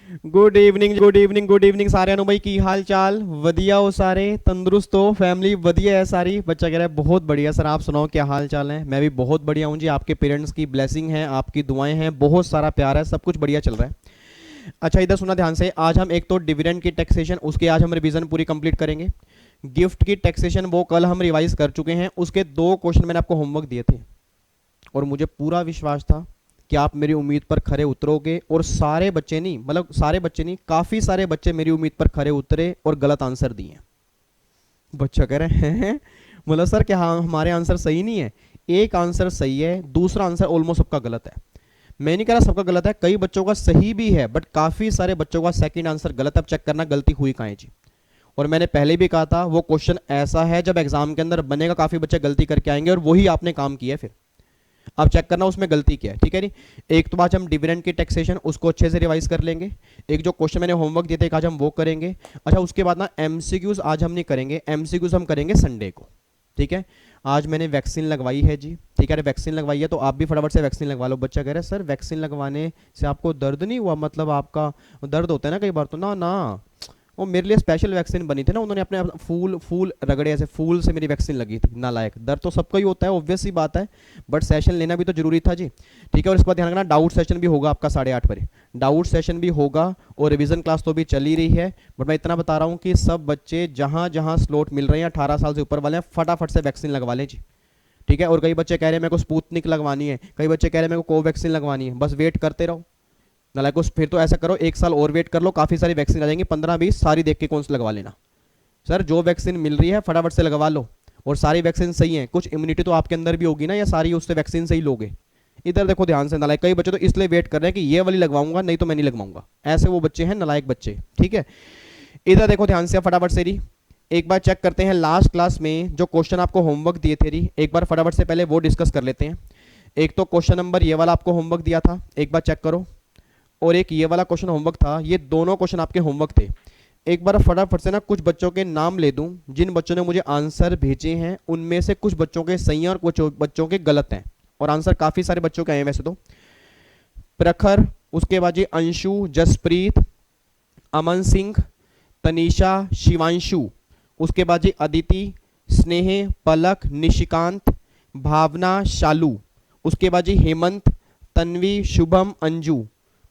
Good evening ਸਾਰਿਆਂ ਨੂੰ ਬਾਈ। ਕੀ ਹਾਲ ਚਾਲ? ਵਧੀਆ ਹੋ सारे? तंदुरुस्त हो? फैमिली बढ़िया है सारी? बच्चा कह रहा है बहुत बढ़िया सर, आप सुनाओ क्या हाल चाल है? मैं भी बहुत बढ़िया हूँ जी। आपके पेरेंट्स की ब्लेसिंग है, आपकी दुआएं हैं, बहुत सारा प्यार है, सब कुछ बढ़िया चल रहा है। अच्छा इधर सुना ध्यान से। आज हम एक तो डिविडेंड की टैक्सेशन, उसके आज हम रिवीजन पूरी कंप्लीट करेंगे। गिफ्ट की टैक्सेशन वो कल हम रिवाइज कर चुके हैं, उसके 2 क्वेश्चन मैंने आपको होमवर्क दिए थे और मुझे पूरा विश्वास था कि आप मेरी उम्मीद पर खरे उतरोगे। और सारे बच्चे नहीं, मतलब सारे बच्चे नहीं, काफ़ी सारे बच्चे मेरी उम्मीद पर खरे उतरे और गलत आंसर दिए। बच्चा कह रहे हैं मतलब सर क्या हमारे आंसर सही नहीं है? एक आंसर सही है, दूसरा आंसर ऑलमोस्ट सबका गलत है। मैं नहीं कह रहा सबका गलत है, कई बच्चों का सही भी है, बट काफ़ी सारे बच्चों का सेकंड आंसर गलत है। अब चेक करना गलती हुई कहाँ है जी। और मैंने पहले भी कहा था वो क्वेश्चन ऐसा है जब एग्जाम के अंदर बनेगा काफ़ी बच्चे गलती करके आएंगे और वही आपने काम किया है फिर। अब चेक करना उसमें गलती क्या है, ठीक है नहीं। एक तो आज हम डिविडेंड की टैक्सेशन उसको अच्छे से रिवाइज कर लेंगे। एक जो क्वेश्चन मैंने होमवर्क दिए थे आज हम वो करेंगे। अच्छा उसके बाद ना एमसीक्यूज आज हम नहीं करेंगे, एमसीक्यूज हम करेंगे संडे को, ठीक है। आज मैंने वैक्सीन लगवाई है जी, ठीक है। वैक्सीन लगवाई है तो आप भी फटाफट से वैक्सीन लगवा लो। बच्चा कह रहा है सर वैक्सीन लगवाने से आपको दर्द नहीं हुआ? मतलब आपका दर्द होता है ना कई बार, तो ना ना वो मेरे लिए स्पेशल वैक्सीन बनी थी ना, उन्होंने अपने फूल फूल रगड़े, ऐसे फूल से मेरी वैक्सीन लगी थी। नालायक, दर्द तो सबका ही होता है, ऑब्वियस सी बात है, बट सेशन लेना भी तो जरूरी था जी, ठीक है। और इसके बाद ध्यान रखना डाउट सेशन भी होगा आपका 8:30 बजे, डाउट सेशन भी होगा और रिवीजन क्लास तो भी चल ही रही है। बट मैं इतना बता रहा हूँ कि सब बच्चे जहाँ जहाँ स्लॉट मिल रहे हैं 18 साल से ऊपर वाले हैं फटाफट से वैक्सीन लगवा लें जी, ठीक है। और कई बच्चे कह रहे हैं मेरे को स्पुतनिक लगवानी है, कई बच्चे कह रहे हैं मेरे को कोवैक्सीन लगवानी है, बस वेट करते रहो नालायक। फिर तो ऐसा करो 1 साल और वेट कर लो, काफ़ी सारी वैक्सीन आ जाएंगी, 15-20 सारी देख के कौन सी लगवा लेना। सर जो वैक्सीन मिल रही है फटाफट से लगवा लो और सारी वैक्सीन सही है, कुछ इम्यूनिटी तो आपके अंदर भी होगी ना, या सारी उससे वैक्सीन सही लोगे? इधर देखो ध्यान से नालायक, कई बच्चे तो इसलिए वेट कर रहे हैं कि ये वाली लगवाऊंगा नहीं तो मैं नहीं लगवाऊंगा, ऐसे वो बच्चे हैं नालायक बच्चे, ठीक है। इधर देखो ध्यान से फटाफट से री, एक बार चेक करते हैं लास्ट क्लास में जो क्वेश्चन आपको होमवर्क दिए थे री, एक बार फटाफट से पहले वो डिस्कस कर लेते हैं। एक तो क्वेश्चन नंबर ये वाला आपको होमवर्क दिया था, एक बार चेक करो, और एक ये वाला क्वेश्चन होमवर्क था। ये दोनों क्वेश्चन आपके होमवर्क थे। एक बार फटाफट से ना कुछ बच्चों के नाम ले दूं जिन बच्चों ने मुझे आंसर भेजे हैं, उनमें से कुछ बच्चों के सही हैं और कुछ बच्चों के गलत हैं, और आंसर काफ़ी सारे बच्चों के आए हैं वैसे तो। प्रखर, उसके बाद ये अंशु, जसप्रीत, अमन सिंह, तनीषा, शिवांशु, उसके बाद जी अदिति, स्नेह, पलक, निशिकांत, भावना, शालू, उसके बाद जी हेमंत, तन्वी, शुभम, अंजू।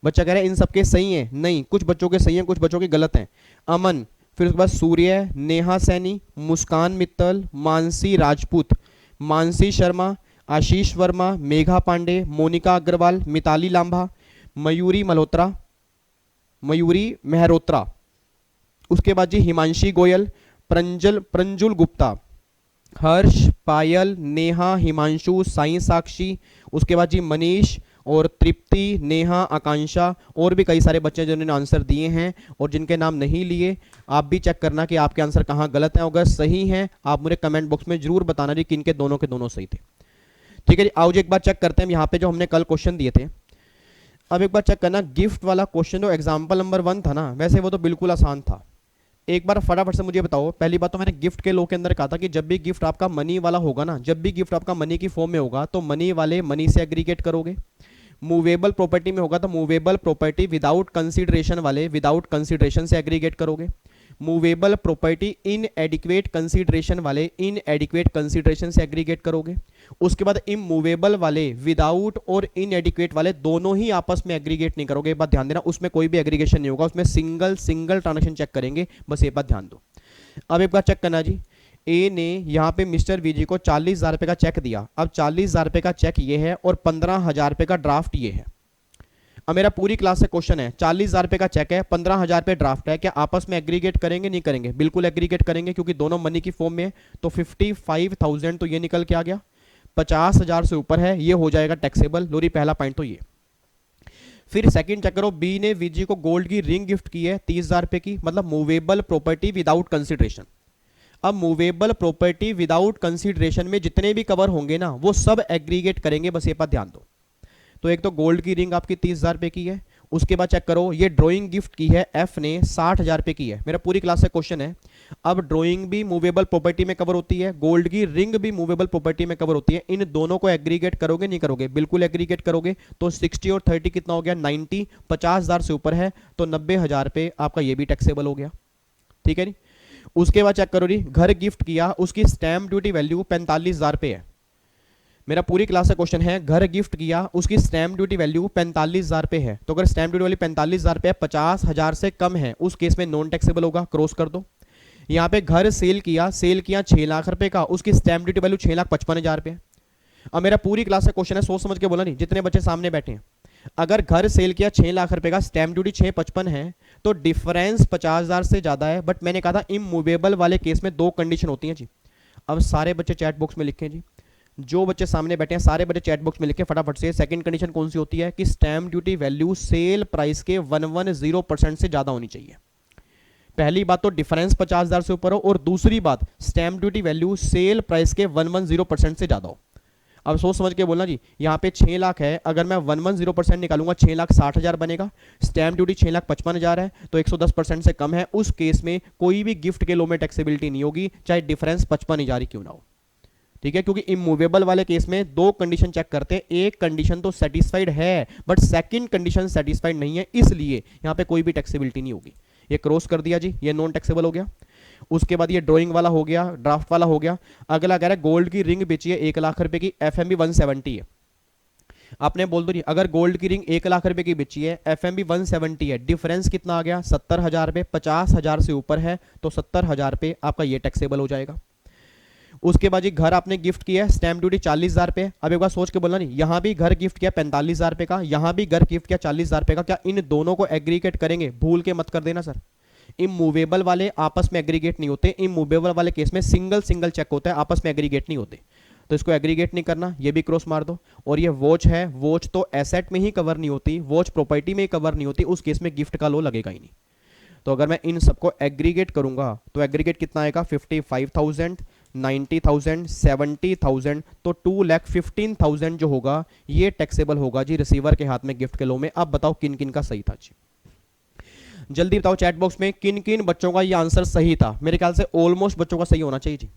बच्चा कह रहा है इन सबके सही हैं, नहीं कुछ बच्चों के सही हैं कुछ बच्चों के गलत हैं। अमन, फिर उसके बाद सूर्य, नेहा सैनी, मुस्कान मित्तल, मानसी राजपूत, मानसी शर्मा, आशीष वर्मा, मेघा पांडे, मोनिका अग्रवाल, मिताली लांभा, मयूरी मल्होत्रा, मयूरी मेहरोत्रा, उसके बाद जी हिमांशी गोयल, प्रंजुल गुप्ता, हर्ष, पायल, नेहा, हिमांशु, साई साक्षी, उसके बाद जी मनीष और तृप्ति, नेहा, आकांक्षा, और भी कई सारे बच्चे जिन्होंने आंसर दिए हैं और जिनके नाम नहीं लिए। आप भी चेक करना कि आपके आंसर कहाँ गलत हैं, अगर सही हैं आप मुझे कमेंट बॉक्स में जरूर बताना जी किन के दोनों सही थे, ठीक है जी। आओ जी एक बार चेक करते हैं यहाँ पे जो हमने कल क्वेश्चन दिए थे। अब एक बार चेक करना गिफ्ट वाला क्वेश्चन जो एग्जाम्पल नंबर 1 था ना, वैसे वो तो बिल्कुल आसान था। एक बार फटाफट से मुझे बताओ, पहली बात तो मैंने गिफ्ट के लो के अंदर कहा था कि जब भी गिफ्ट आपका मनी वाला होगा ना, जब भी गिफ्ट आपका मनी की फॉर्म में होगा तो मनी वाले मनी से एग्रीगेट करोगे, मूवेबल प्रॉपर्टी में होगा तो मूवेबल प्रॉपर्टी विदाउट कंसीडरेशन वाले विदाउट कंसीडरेशन से एग्रीगेट करोगे, movable property in adequate consideration वाले इन एडिक्वेट कंसीडरेशन से एग्रीगेट करोगे। उसके बाद इमूवेबल वाले विदाउट और इन एडिक्वेट वाले दोनों ही आपस में एग्रीगेट नहीं करोगे, एक बात ध्यान देना, उसमें कोई भी एग्रीगेशन नहीं होगा, उसमें सिंगल सिंगल ट्रांजेक्शन चेक करेंगे, बस ये बात ध्यान दो। अब एक बार चेक करना जी, ए ने यहाँ पे मिस्टर वी जी को 40,000 रुपये का चेक दिया। अब 40,000 रुपये का चेक ये है और 15,000 रुपये का ड्राफ्ट ये है। अब मेरा पूरी क्लास से क्वेश्चन है, 40,000 रुपये का चेक है, 15,000 रुपये ड्राफ्ट है, क्या आपस में एग्रीगेट करेंगे? नहीं करेंगे, बिल्कुल एग्रीगेट करेंगे क्योंकि दोनों मनी की फॉर्म में है। तो 55,000 तो ये निकल के आ गया, 50,000 से ऊपर है ये हो जाएगा टैक्सेबल। लोरी पहला पॉइंट तो ये। फिर सेकंड चेक करो, बी ने वीजी को गोल्ड की रिंग गिफ्ट की है 30,000 रुपये की, मतलब मूवेबल प्रॉपर्टी विदाउट कंसिडरेशन। अब मूवेबल प्रॉपर्टी विदाउट कंसीडरेशन में जितने भी कवर होंगे ना वो सब एग्रीगेट करेंगे, बस ये बात ध्यान दो। तो एक तो गोल्ड की रिंग आपकी 30,000 रुपये की है, उसके बाद चेक करो ये ड्राइंग गिफ्ट की है एफ ने 60,000 रुपये की है। मेरा पूरी क्लास से क्वेश्चन है, अब ड्राइंग भी मूवेबल प्रॉपर्टी में कवर होती है, गोल्ड की रिंग भी मूवेबल प्रॉपर्टी में कवर होती है। इन दोनों को एग्रीगेट करोगे नहीं करोगे? बिल्कुल एग्रीगेट करोगे। तो 60 और 30 कितना हो गया? 90। 50,000 से ऊपर है तो 90,000 पे आपका ये भी टैक्सेबल हो गया। ठीक है जी। उसके बाद चेक करो जी, घर गिफ्ट किया, उसकी स्टैंप ड्यूटी वैल्यू 45,000 पे है। मेरा पूरी क्लास का क्वेश्चन है, घर गिफ्ट किया, उसकी स्टैंप ड्यूटी वैल्यू 45,000 पे है। तो अगर स्टैंप ड्यूटी वैल्यू 45,000 पे है, 50,000 से कम है, उस केस में नॉन टैक्सेबल होगा। क्रॉस कर दो। यहाँ पे घर सेल किया 6 लाख रुपए का, उसकी स्टैंप ड्यूटी वैल्यू 6,55,000 पे है। अब मेरा पूरी क्लास का क्वेश्चन है, सोच समझ के बोला नहीं, जितने बच्चे सामने बैठे हैं, अगर घर सेल किया 6 लाख रुपए का, स्टैंप ड्यूटी 6,55 है, तो डिफरेंस 50,000 से ज्यादा है। बट मैंने कहा था इमूवेबल वाले केस में दो कंडीशन होती हैं जी। अब सारे बच्चे चैट बॉक्स में लिखें जी, जो बच्चे सामने बैठे हैं सारे बच्चे चैट बॉक्स में लिखें फटाफट से। सेकंड कंडीशन कौन सी होती है? कि stamp duty value sale price के 110% से ज्यादा होनी चाहिए। पहली बात तो डिफरेंस 50,000 से ऊपर हो, और दूसरी बात stamp duty value sale price के 110% से ज्यादा हो। अब सोच समझ के बोलना जी, यहाँ पे 6 लाख है, अगर मैं 110% निकालूंगा 6,60,000 बनेगा। स्टैंप ड्यूटी 6,55,000 है, तो 110% से कम है। उस केस में कोई भी गिफ्ट के लो में टैक्सेबिलिटी नहीं होगी, चाहे डिफरेंस 55,000 ही क्यों ना हो। ठीक है, क्योंकि इमूवेबल वाले केस में दो कंडीशन चेक करते हैं, एक कंडीशन तो सेटिस्फाइड है बट सेकंड कंडीशन सेटिस्फाइड नहीं है, इसलिए यहां पे कोई भी टैक्सेबिलिटी नहीं होगी। ये क्रॉस कर दिया जी, ये नॉन टैक्सेबल हो गया। उसके बाद ये ड्राइंग वाला हो गया, ड्राफ्ट वाला हो गया। अगला कह रहा है गोल्ड की रिंग बेची है 1 लाख रुपए की, एफएमबी 170 है। आपने बोल दो जी, अगर गोल्ड की रिंग 1 लाख रुपए की बेची है, एफएमबी 170 है, डिफरेंस कितना आ गया? 70,000 रुपए। 50,000 से ऊपर है तो 70,000 पे आपका ये टैक्सेबल हो जाएगा। उसके बाद घर आपने गिफ्ट किया है, स्टैंप ड्यूटी 40,000 पे। अब एक बार सोच के बोलना नहीं, यहां भी घर गिफ्ट किया 45,000 पे का, यहां भी घर गिफ्ट किया 40,000 पे का, क्या इन दोनों को एग्रीगेट करेंगे? भूल के मत कर देना सर, इमूवेबल वाले आपस में एग्रीगेट नहीं होते। इमूवेबल वाले केस में सिंगल सिंगल चेक होता है, आपस में एग्रीगेट नहीं होते। तो इसको एग्रीगेट नहीं करना, ये भी क्रॉस मार दो। और ये वॉच है, वॉच तो एसेट में ही कवर नहीं होती, वॉच प्रॉपर्टी में ही कवर नहीं होती, उस केस में गिफ्ट का लो लगेगा ही नहीं। तो अगर मैं इन सबको एग्रीगेट करूंगा तो एग्रीगेट कितना आएगा? 55,000, 90,000, 70,000, तो 2,15,000 जो होगा ये टैक्सेबल होगा जी रिसीवर के हाथ में गिफ्ट के लो में। अब बताओ किन किन का सही था जी, जल्दी बताओ चैट बॉक्स में किन किन बच्चों का ये आंसर सही था। मेरे ख्याल से ऑलमोस्ट बच्चों का सही होना चाहिए जी।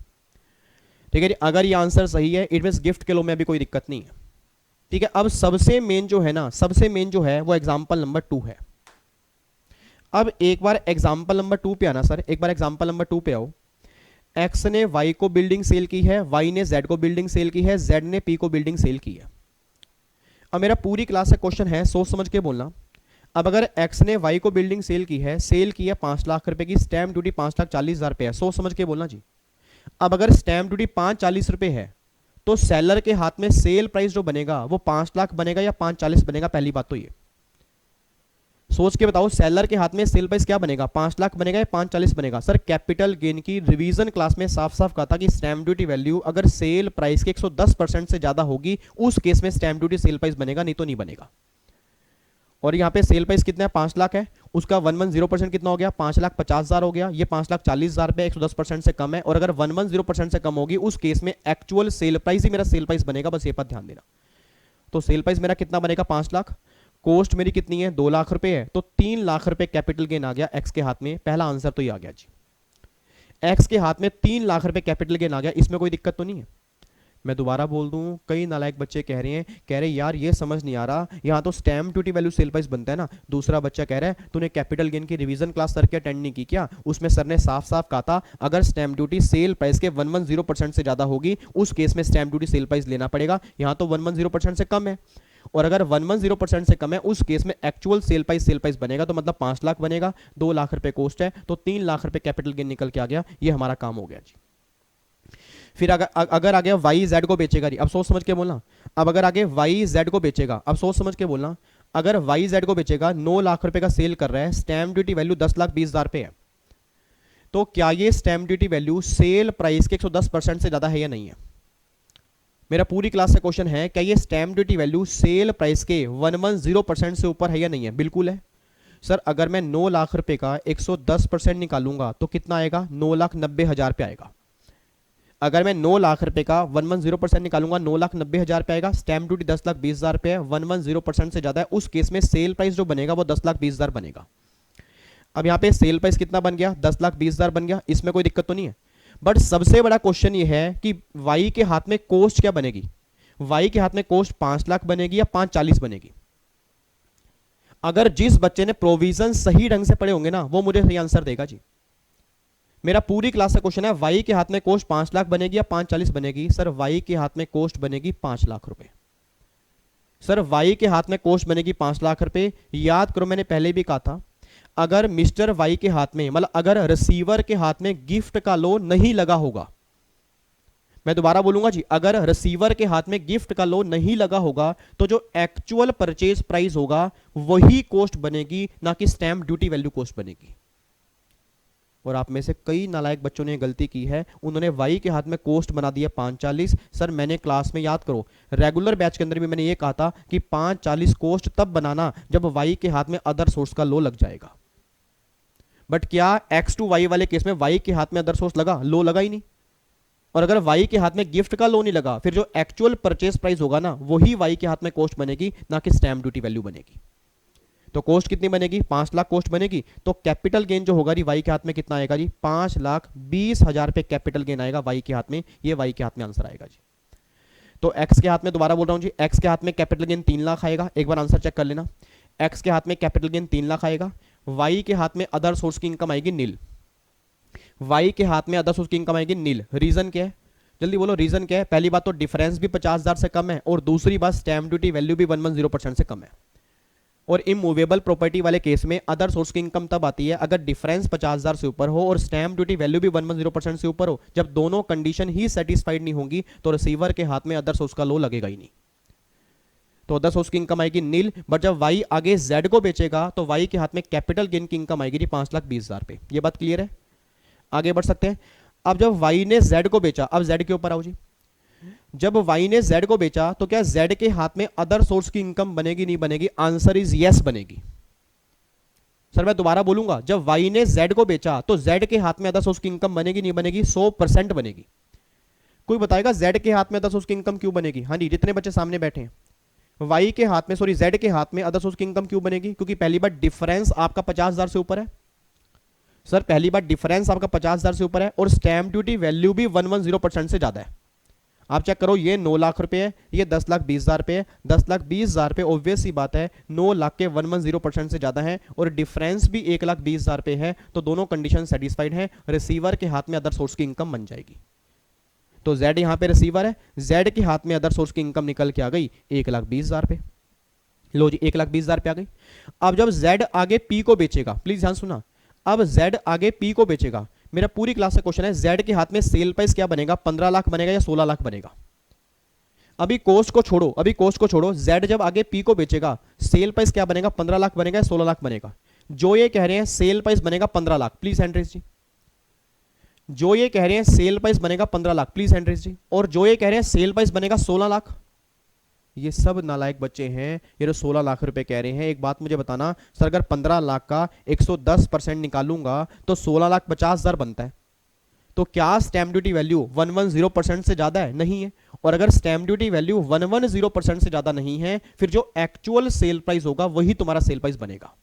ठीक है जी, अगर ये आंसर सही है इट मींस गिफ्ट के लो में भी कोई दिक्कत नहीं है। ठीक है, अब सबसे मेन जो है ना, सबसे मेन जो है वो एग्जाम्पल नंबर 2 है। अब एक बार एग्जाम्पल नंबर 2 पे आना सर, एक बार एग्जाम्पल नंबर 2 पे आओ। एक्स ने वाई को बिल्डिंग सेल की है, वाई ने जेड को बिल्डिंग सेल की है, जेड ने पी को बिल्डिंग सेल की है। अब मेरा पूरी क्लास का क्वेश्चन है, सोच समझ के बोलना। अब अगर एक्स ने वाई को बिल्डिंग सेल की है, सेल की है 5 लाख रुपए की, स्टैंप ड्यूटी 5,40,000 रुपए है, सोच समझ के बोलना जी। अब अगर स्टैंप ड्यूटी 5,40 रुपए है तो सेलर के हाथ में सेल प्राइस जो बनेगा वो 5 लाख बनेगा या 5,40 बनेगा? पहली बात तो ये सोच के बताओ, सेलर के हाथ में सेल प्राइस क्या बनेगा? 5 लाख बनेगा या 5,40 बनेगा? सर कैपिटल गेन की रिवीजन क्लास में साफ साफ कहा था कि स्टैंप ड्यूटी वैल्यू अगर सेल प्राइस के 110% से ज्यादा होगी उस केस में स्टैंप ड्यूटी सेल प्राइस बनेगा, नहीं तो नहीं बनेगा। और यहाँ पे सेल प्राइस कितना है? 5 लाख है, उसका 110% कितना हो गया? 5,50,000 हो गया। ये 5,40,000 रुपए 110% से कम है, और अगर 110% से कम होगी उस केस में एक्चुअल सेल प्राइस ही मेरा सेल प्राइस बनेगा, बस ये पर ध्यान देना। तो सेल प्राइस मेरा कितना बनेगा? 5 लाख। कॉस्ट मेरी कितनी है? 2 लाख रुपए है, तो 3 लाख रुपए कैपिटल गेन आ गया एक्स के हाथ में। पहला आंसर तो ये आ गया जी, एक्स के हाथ में 3 लाख रुपए कैपिटल गेन आ गया, इसमें कोई दिक्कत तो नहीं है। मैं दोबारा बोल दूं, कई नालायक बच्चे कह रहे यार ये समझ नहीं आ रहा, यहाँ तो stamp duty value sale price बनता है ना। दूसरा बच्चा कह रहा है तूने कैपिटल गेन की रिवीजन क्लास सर के अटेंड नहीं की क्या? उसमें सर ने साफ साफ कहा था अगर स्टैम्प ड्यूटी सेल प्राइस के 110% से ज्यादा होगी उस केस में स्टैम्प ड्यूटी सेल प्राइस लेना पड़ेगा। यहाँ तो 110% से कम है, और अगर 110% से कम है उस केस में एक्चुअल सेल प्राइस बनेगा, तो मतलब 5 लाख बनेगा। 2 लाख रुपए कॉस्ट है, तो 3 लाख रुपए कैपिटल गेन निकल के आ गया। ये हमारा काम हो गया जी। फिर अगर आगे वाई जेड को बेचेगा, अब सोच समझ के बोलना। अब अगर आगे वाई जेड को बेचेगा, अब सोच समझ के बोलना, अगर वाई जेड को बेचेगा 9 लाख रुपए का सेल कर रहा है, स्टैम्प ड्यूटी वैल्यू 10,20,000 पे है, तो क्या ये stamp duty value sale price के 110% से ज्यादा है या नहीं है? मेरा पूरी क्लास का क्वेश्चन है, क्या ये stamp duty value sale price के 110% से ऊपर है या नहीं है? बिल्कुल है सर। अगर मैं 9 लाख रुपए का 110% निकालूंगा तो कितना आएगा? 9,90,000 पे आएगा। अगर मैं 9 लाख रुपए का 110% निकालूंगा 9,90,000 पे आएगा। स्टैम्प ड्यूटी 10,20,000 पे है, 110% से ज्यादा है, उस केस में सेल प्राइस जो बनेगा वो 10,20,000 बनेगा। अब यहाँ पे सेल प्राइस कितना बन गया, 10,20,000 बन गया, इसमें कोई दिक्कत तो नहीं है। बट सबसे बड़ा क्वेश्चन ये है कि वाई के हाथ में कॉस्ट क्या बनेगी। वाई के हाथ में कॉस्ट 5 लाख बनेगी या 540 बनेगी। अगर जिस बच्चे ने प्रोविजन सही ढंग से पढ़े होंगे ना, वो मुझे सही आंसर देगा जी। मेरा पूरी क्लास का क्वेश्चन है, वाई के हाथ में कॉस्ट 5 लाख बनेगी या 540 बनेगी। सर वाई के हाथ में कॉस्ट बनेगी 5 लाख रुपए। सर वाई के हाथ में कॉस्ट बनेगी 5 लाख रुपए। याद करो, मैंने पहले भी कहा था, अगर मिस्टर वाई के हाथ में, मतलब अगर रिसीवर के हाथ में गिफ्ट का लोन नहीं लगा होगा, मैं दोबारा बोलूंगा जी, अगर रिसीवर के हाथ में गिफ्ट का लोन नहीं लगा होगा तो जो एक्चुअल परचेज प्राइस होगा वही कॉस्ट बनेगी, ना कि स्टैंप ड्यूटी वैल्यू कॉस्ट बनेगी। और आप में से कई नालायक बच्चों ने गलती की है, उन्होंने वाई के हाथ में कॉस्ट बना दिया 540। सर मैंने क्लास में, याद करो, रेगुलर बैच के अंदर भी मैंने ये कहा था कि 540 कॉस्ट तब बनाना जब वाई के हाथ में अदर सोर्स का लो लग जाएगा। बट क्या एक्स टू वाई वाले केस में वाई के हाथ में अदर सोर्स लगा, लो लगा ही नहीं। और अगर वाई के हाथ में गिफ्ट का लो नहीं लगा, फिर जो एक्चुअल परचेज प्राइस होगा ना, वही वाई के हाथ में कॉस्ट बनेगी, ना कि स्टैंप ड्यूटी वैल्यू बनेगी। तो कॉस्ट कितनी बनेगी, 5 लाख कॉस्ट बनेगी। तो कैपिटल गेन जो होगा जी वाई के हाथ में कितना आएगा जी, 5,20,000 पे कैपिटल गेन आएगा वाई के हाथ में। ये वाई के हाथ में आंसर आएगा जी। तो एक्स के हाथ में, दोबारा बोल रहा हूं जी, एक्स के हाथ में कैपिटल गेन 3 लाख आएगा। एक बार आंसर चेक कर लेना, एक्स के हाथ में कैपिटल गेन 3 लाख आएगा। वाई के हाथ में अदर सोर्स की इनकम आएगी नील। वाई के हाथ में अदर सोर्स की इनकम आएगी नील। रीजन क्या है, जल्दी बोलो, रीजन क्या है। पहली बात तो डिफरेंस भी 50,000 से कम है, और दूसरी बात स्टैंप ड्यूटी वैल्यू भी 110% से कम है। और इमूवेबल प्रॉपर्टी वाले केस में अदर सोर्स की इनकम तब आती है अगर डिफरेंस 50,000 से ऊपर हो और स्टैंप ड्यूटी वैल्यू भी 110% से ऊपर हो। जब दोनों कंडीशन ही सेटिस्फाइड नहीं होंगी तो रिसीवर के हाथ में अदर सोर्स का लो लगेगा ही नहीं, तो अदर सोर्स की इनकम आएगी नील। बट जब वाई आगे जेड को बेचेगा तो वाई के हाथ में कैपिटल गेन की इनकम आएगी 5,20,000 पे। ये बात क्लियर है, आगे बढ़ सकते हैं। अब जब वाई ने जेड को बेचा, अब जेड के ऊपर आओ जी, जब वाई ने जेड को बेचा तो क्या जेड के हाथ में अदर सोर्स की इनकम बनेगी, नहीं बनेगी? आंसर इज यस, बनेगी। सर मैं दोबारा बोलूंगा, जब वाई ने जेड को बेचा तो जेड के हाथ में अदर सोर्स की इनकम बनेगी, नहीं बनेगी? 100% बनेगी। कोई बताएगा जेड के हाथ में अदर सोर्स की इनकम क्यों बनेगी? हाँ जी, जितने बच्चे सामने बैठे हैं, वाई के हाथ में, सॉरी जेड के हाथ में अदर सोर्स की इनकम क्यों बनेगी? क्योंकि पहली बार डिफरेंस आपका 50,000 से ऊपर है। सर पहली बार डिफरेंस आपका 50,000 से ऊपर है और स्टैंप ड्यूटी वैल्यू भी 110% से ज्यादा है। आप चेक करो, ये 9 लाख रुपए है, ये 10,20,000 रुपए है। 10,20,000 रुपए ऑब्वियस सी बात है 9 लाख के 110% से ज्यादा है, और डिफरेंस भी 1,20,000 रुपए है। तो दोनों कंडीशन सेटिस्फाइड है, रिसीवर के हाथ में अदर सोर्स की इनकम बन जाएगी। तो जेड यहां पे रिसीवर है, जेड के हाथ में अदर सोर्स की इनकम निकल के आ गई 1,20,000 रुपए। लो जी, 1,20,000 रुपए आ गई। अब जब जेड आगे पी को बेचेगा, प्लीज ध्यान सुना, अब जेड आगे पी को बेचेगा, मेरा पूरी क्लास का क्वेश्चन है, जेड के हाथ में सेल प्राइस क्या बनेगा? 15 लाख बनेगा या 16 लाख बनेगा? अभी कोस्ट को छोड़ो, अभी कोस्ट को छोड़ो, जेड जब आगे पी को बेचेगा सेल प्राइस क्या बनेगा? 15 लाख बनेगा या 16 लाख बनेगा? जो ये कह रहे हैं सेल प्राइस बनेगा 15 लाख, प्लीज हैंड्रेस जी। जो ये कह रहे हैं सेल प्राइस बनेगा 15 लाख, प्लीज हैंड्रेस जी। और जो ये कह रहे हैं सेल प्राइस बनेगा 16 लाख, ये सब नालायक बच्चे हैं। ये जो 16 लाख रुपए कह रहे हैं, एक बात मुझे बताना, सर अगर 15 लाख का 110% निकालूंगा तो 16,50,000 बनता है। तो क्या स्टैंप ड्यूटी वैल्यू 110% से ज्यादा है? नहीं है। और अगर स्टैंप ड्यूटी वैल्यू 110% से ज्यादा नहीं है, फिर जो एक्चुअल सेल प्राइस होगा वही तुम्हारा सेल प्राइस बनेगा।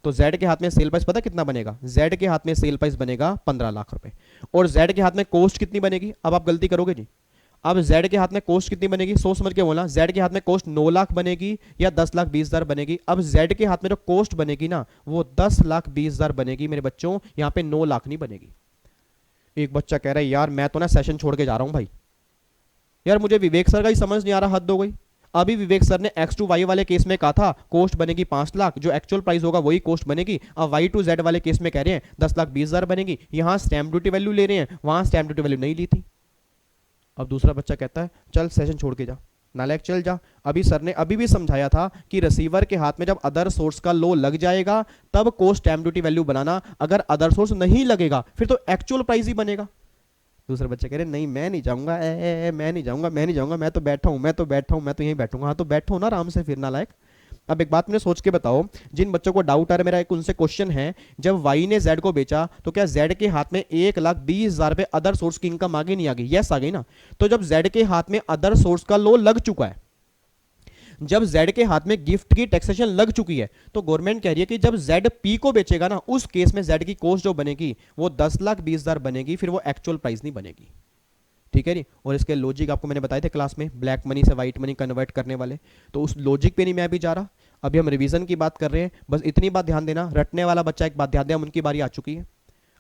तो जेड के हाथ में सेल प्राइस पता कितना बनेगा? जेड के हाथ में सेल प्राइस बनेगा 15 लाख रुपए। और जेड के हाथ में कॉस्ट कितनी बनेगी? अब आप गलती करोगे जी, अब जेड के हाथ में कॉस्ट कितनी बनेगी? सोच समझ के बोलना, जेड के हाथ में कॉस्ट 9 लाख बनेगी या 10,20,000 बनेगी? अब जेड के हाथ में जो कॉस्ट बनेगी ना, वो 10,20,000 बनेगी मेरे बच्चों, यहां पे 9 लाख नहीं बनेगी। एक बच्चा कह रहा है यार मैं तो ना सेशन छोड़ के जा रहा हूं भाई, यार मुझे विवेक सर का ही समझ नहीं आ रहा, हद हो गई। अभी विवेक सर ने एक्स टू वाई वाले केस में कहा था कॉस्ट बनेगी 5 लाख, जो एक्चुअल प्राइस होगा वही कॉस्ट बनेगी। अब वाई टू जेड वाले केस में कह रहे हैं 10,20,000 बनेगी। यहां स्टैंप ड्यूटी वैल्यू ले रहे हैं, वहां स्टैंप ड्यूटी वैल्यू नहीं ली थी। अब दूसरा बच्चा कहता है चल सेशन छोड़ के जा, नालायक चल जा। अभी सर ने अभी भी समझाया था कि रिसीवर के हाथ में जब अदर सोर्स का लो लग जाएगा तब कॉस्ट स्टैंप ड्यूटी वैल्यू बनाना, अगर अदर सोर्स नहीं लगेगा फिर तो एक्चुअल प्राइस ही बनेगा। दूसरे बच्चे कह रहे नहीं मैं नहीं जाऊंगा, मैं नहीं जाऊंगा, मैं नहीं जाऊंगा, मैं तो बैठा हूं, मैं तो बैठा हूं, मैं तो यहीं बैठूंगा। हाँ तो बैठो ना आराम से फिर, नालायक। अब एक बात मुझे सोच के बताओ, जिन बच्चों को डाउट आ रहा है, मेरा एक उनसे क्वेश्चन है, जब वाई ने जेड को बेचा तो क्या जेड के हाथ में 1,20,000 रुपए अदर सोर्स की इनकम आ गई, नहीं आ गई? यस आ गई ना। तो जब जेड के हाथ में अदर सोर्स का लो लग चुका है, जब जेड के हाथ में गिफ्ट की टैक्सेशन लग चुकी है तो गवर्नमेंट कह रही है कि जब जेड पी को बेचेगा ना, उस केस में जेड की कॉस्ट जो बनेगी वो 10,20,000 बनेगी, फिर वो एक्चुअल प्राइस नहीं बनेगी। ठीक है जी। और इसके लॉजिक आपको मैंने बताए थे क्लास में, ब्लैक मनी से व्हाइट मनी कन्वर्ट करने वाले, तो उस लॉजिक पे नहीं मैं अभी जा रहा। अभी हम रिवीजन की बात कर रहे हैं, बस इतनी बात ध्यान देना। रटने वाला बच्चा एक बात ध्यान दें, उनकी बारी आ चुकी है,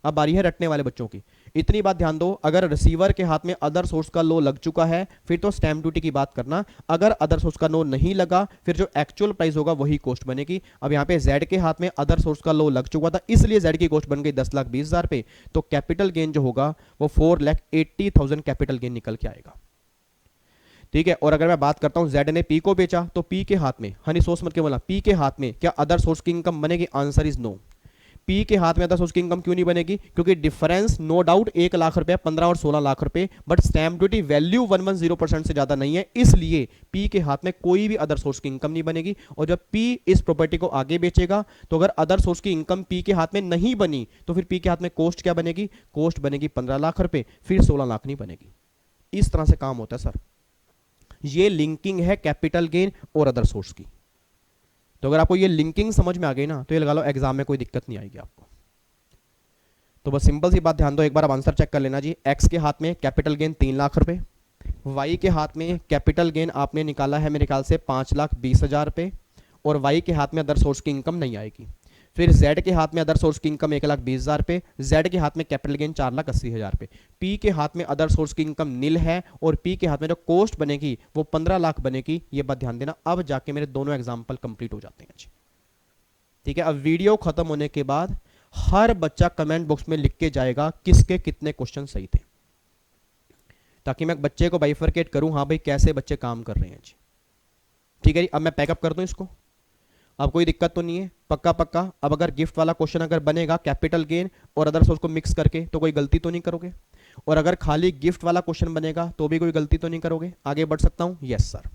अब बारी है रटने वाले बच्चों की। इतनी बात ध्यान दो, अगर रिसीवर के हाथ में अदर सोर्स का लो लग चुका है फिर तो स्टैंप ड्यूटी की बात करना, अगर अदर सोर्स का लो नहीं लगा फिर जो एक्चुअल प्राइस होगा वही कॉस्ट बनेगी। अब यहाँ पे जेड के हाथ में अदर सोर्स का लो लग चुका था, इसलिए जेड की कॉस्ट बन गई 10,20,000 पे, तो कैपिटल गेन जो होगा वो 4,80,000 कैपिटल गेन निकल के आएगा। ठीक है। और अगर मैं बात करता हूं जेड ने पी को बेचा तो पी के हाथ में, हनी सोच मत के बोला, पी के हाथ में क्या अदर सोर्स की इनकम बनेगी? Answer is no. पी के हाथ में अदर सोर्स की इनकम क्यों नहीं बनेगी? क्योंकि डिफरेंस नो डाउट 1 लाख रुपए, 15 और 16 लाख रुपए, बट स्टैंप ड्यूटी वैल्यू 110% से ज्यादा नहीं है, इसलिए पी के हाथ में कोई भी अदर सोर्स की इनकम नहीं बनेगी। और जब पी इस प्रॉपर्टी को आगे बेचेगा तो अगर अदर सोर्स की इनकम पी के हाथ में नहीं बनी तो फिर पी के हाथ में कॉस्ट क्या बनेगी? कॉस्ट बनेगी 15 लाख रुपए, फिर 16 लाख नहीं बनेगी। इस तरह से काम होता है सर। ये लिंकिंग है कैपिटल गेन और अदर सोर्स की। तो अगर आपको ये लिंकिंग समझ में आ गई ना तो ये लगा लो एग्जाम में कोई दिक्कत नहीं आएगी आपको। तो बस सिंपल सी बात ध्यान दो, एक बार आप आंसर चेक कर लेना जी। एक्स के हाथ में कैपिटल गेन 3 लाख रुपए, वाई के हाथ में कैपिटल गेन आपने निकाला है मेरे ख्याल से 5,20,000 रुपए, और वाई के हाथ में अदर सोर्स की इनकम नहीं आएगी। फिर जेड के हाथ में अदर सोर्स की इनकम 1,20,000 रुपए, जेड के हाथ में कैपिटल गेन 4,80,000 रुपए, पी के हाथ में अदर सोर्स की इनकम नील है, और पी के हाथ में जो कॉस्ट बनेगी वो 15 लाख बनेगी। ये बात ध्यान देना। अब जाके मेरे दोनों एग्जाम्पल कंप्लीट हो जाते हैं। ठीक है। अब वीडियो खत्म होने के बाद हर बच्चा कमेंट बॉक्स में लिख के जाएगा किसके कितने क्वेश्चन सही थे, ताकि मैं बच्चे को बाइफरकेट करूं, हाँ भाई कैसे बच्चे काम कर रहे हैं जी। ठीक है जी। अब मैं पैकअप कर दूं इसको, अब कोई दिक्कत तो नहीं है? पक्का पक्का। अब अगर गिफ्ट वाला क्वेश्चन अगर बनेगा कैपिटल गेन और अदर सोर्स को मिक्स करके तो कोई गलती तो नहीं करोगे? और अगर खाली गिफ्ट वाला क्वेश्चन बनेगा तो भी कोई गलती तो नहीं करोगे? आगे बढ़ सकता हूं? Yes sir.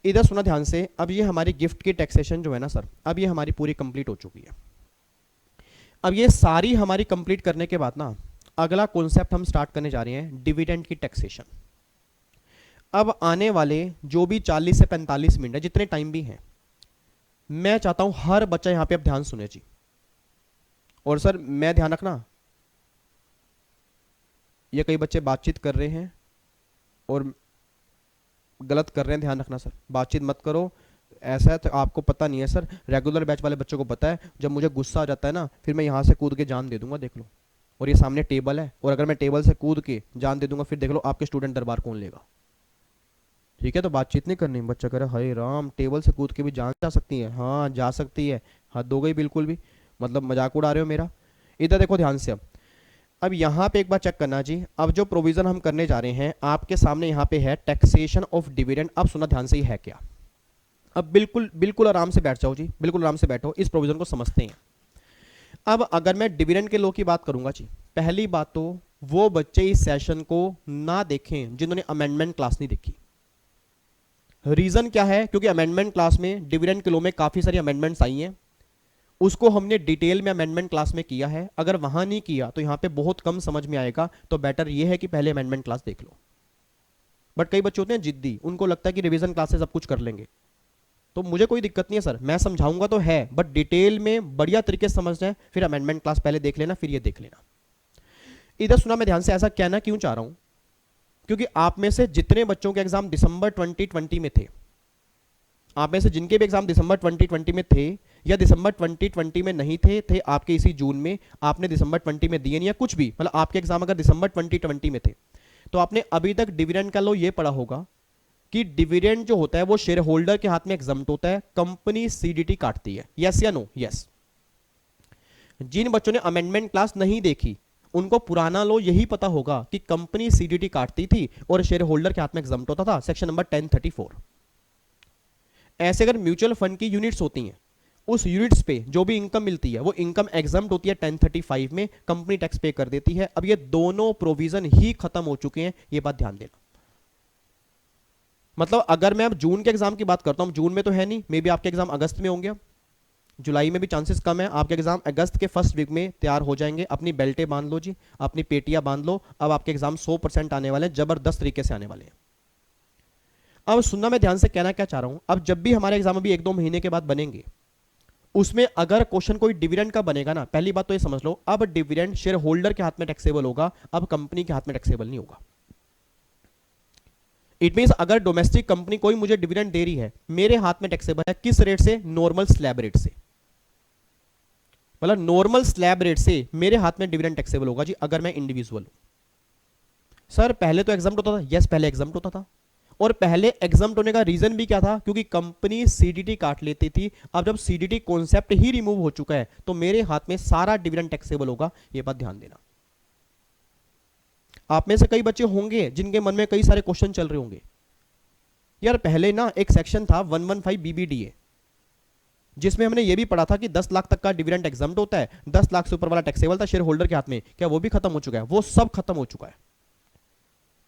इधर सुना ध्यान से। अब ये हमारी गिफ्ट की टैक्सेशन जो है ना सर, अब ये हमारी पूरी कंप्लीट हो चुकी है। अब ये सारी हमारी कंप्लीट करने के बाद ना अगला कॉन्सेप्ट हम स्टार्ट करने जा रहे हैं, डिविडेंड की टैक्सेशन। अब आने वाले जो भी 40 से 45 मिनट है, जितने टाइम भी हैं, मैं चाहता हूं हर बच्चा यहां पे अब ध्यान सुने जी। और सर मैं ध्यान रखना, ये कई बच्चे बातचीत कर रहे हैं और गलत कर रहे हैं, ध्यान रखना सर, बातचीत मत करो। ऐसा है तो आपको पता नहीं है सर, रेगुलर बैच वाले बच्चों को पता है, जब मुझे गुस्सा आ जाता है ना फिर मैं यहां से कूद के जान दे दूंगा, देख लो। और ये सामने टेबल है, और अगर मैं टेबल से कूद के जान दे दूंगा फिर देख लो आपके स्टूडेंट दरबार कौन लेगा। ठीक है। तो बातचीत नहीं करनी। बच्चा कह रहा है हाय राम, टेबल से कूद के भी जान जा सकती है? हाँ जा सकती है। हद हो गई बिल्कुल भी, मतलब मजाक उड़ा रहे हो मेरा। इधर देखो ध्यान से। अब यहाँ पे एक बार चेक करना जी। अब जो प्रोविजन हम करने जा रहे हैं आपके सामने यहाँ पे है टैक्सेशन ऑफ डिविडेंड। अब सुना ध्यान से, ही है क्या? अब बिल्कुल बिल्कुल आराम से बैठ जाओ जी, बिल्कुल आराम से बैठो, इस प्रोविजन को समझते हैं। अब अगर मैं डिविडेंड के लॉ की बात करूंगा जी, पहली बात तो वो बच्चे इस सेशन को ना देखें जिन्होंने अमेंडमेंट क्लास नहीं देखी। रीजन क्या है? क्योंकि अमेंडमेंट क्लास में डिविडेंड के लॉ में काफी सारी अमेंडमेंट्स आई हैं, उसको हमने डिटेल में अमेंडमेंट क्लास में किया है। अगर वहां नहीं किया तो यहां पे बहुत कम समझ में आएगा, तो बेटर ये है कि पहले अमेंडमेंट क्लास देख लो। बट कई बच्चे होते हैं जिद्दी, उनको लगता है कि रिवीजन क्लास से सब कुछ कर लेंगे, तो मुझे कोई दिक्कत नहीं है सर, मैं समझाऊंगा तो है, बट डिटेल में बढ़िया तरीके से समझना है, फिर अमेंडमेंट क्लास पहले देख लेना, फिर ये देख लेना। इधर सुना मैं ध्यान से, ऐसा कहना क्यों चाह रहा हूं? क्योंकि आप में से जितने बच्चों के एग्जाम दिसंबर 2020 में थे, आप में से जिनके भी एग्जाम दिसंबर 2020 में थे या दिसंबर 2020 में नहीं थे आपके इसी जून में, आपने दिसंबर 20 में दिए नहीं या कुछ भी, मतलब आपके एग्जाम अगर दिसंबर 2020 में थे तो आपने अभी तक डिविडेंड का लो ये पढ़ा होगा कि डिविडेंड जो होता है वो शेयर होल्डर के हाथ में एग्जम्प्ट होता है, कंपनी सीडीटी काटती है। यस या नो? यस। जिन बच्चों ने अमेंडमेंट क्लास नहीं देखी उनको पुराना लो यही पता होगा कि कंपनी सीडीटी काटती थी और शेयर होल्डर के हाथ में एग्जम्प्ट होता था, सेक्शन नंबर 1034। ऐसे अगर म्यूचुअल फंड की यूनिट्स होती हैं, उस यूनिट्स पे जो भी इनकम मिलती है वो इनकम एग्जम्प्ट होती है 1035 में, कंपनी टैक्स पे कर देती है। अब ये दोनों प्रोविजन ही खत्म हो चुके हैं, ये बात ध्यान देना। मतलब अगर मैं अब जून के एग्जाम की बात करता हूं, जून में तो है नहीं, मे बी आपके एग्जाम अगस्त में होंगे, जुलाई में भी चांसेस कम है, आपके एग्जाम अगस्त के फर्स्ट वीक में तैयार हो जाएंगे। अपनी बेल्टें बांध लो जी, अपनी पेटियां बांध लो, अब आपके एग्जाम 100% आने वाले हैं, जबरदस्त तरीके से आने वाले हैं। अब सुनना, मैं ध्यान से कहना क्या चाह रहा हूं, अब जब भी हमारे एग्जाम अभी 1-2 महीने के बाद बनेंगे, उसमें अगर क्वेश्चन कोई डिविडेंड का बनेगा ना, पहली बात तो ये समझ लो, अब डिविडेंड शेयर होल्डर के हाथ में टैक्सेबल होगा, अब कंपनी के हाथ में टैक्सेबल नहीं होगा। इट मींस अगर डोमेस्टिक कंपनी कोई मुझे डिविडेंड दे रही है, मेरे हाथ में टैक्सेबल है, किस रेट से? नॉर्मल स्लैब रेट से। मतलब नॉर्मल स्लैब रेट से मेरे हाथ में डिविडेंड टैक्सेबल होगा जी, अगर मैं इंडिविजुअल हूं। सर पहले तो एग्जाम्प्ट होता था, यस पहले एग्जाम्प्ट होता था, और पहले एग्जाम्प्ट होने का रीजन भी क्या था? क्योंकि कंपनी सीडीटी काट लेती थी। अब जब सीडीटी कॉन्सेप्ट ही रिमूव हो चुका है, तो मेरे हाथ में सारा डिविडेंड टैक्सेबल होगा, ये बात ध्यान देना। आप में से कई बच्चे होंगे जिनके मन में कई सारे क्वेश्चन चल रहे होंगे, यार पहले ना एक सेक्शन था 115 बीबीडीए, जिसमें हमने ये भी पढ़ा था कि 10 लाख तक का डिविडेंड एग्जाम्प्ट होता है, 10 लाख से ऊपर वाला टैक्सेबल था शेयर होल्डर के हाथ में। क्या वो भी खत्म हो चुका है? वो सब खत्म हो चुका है,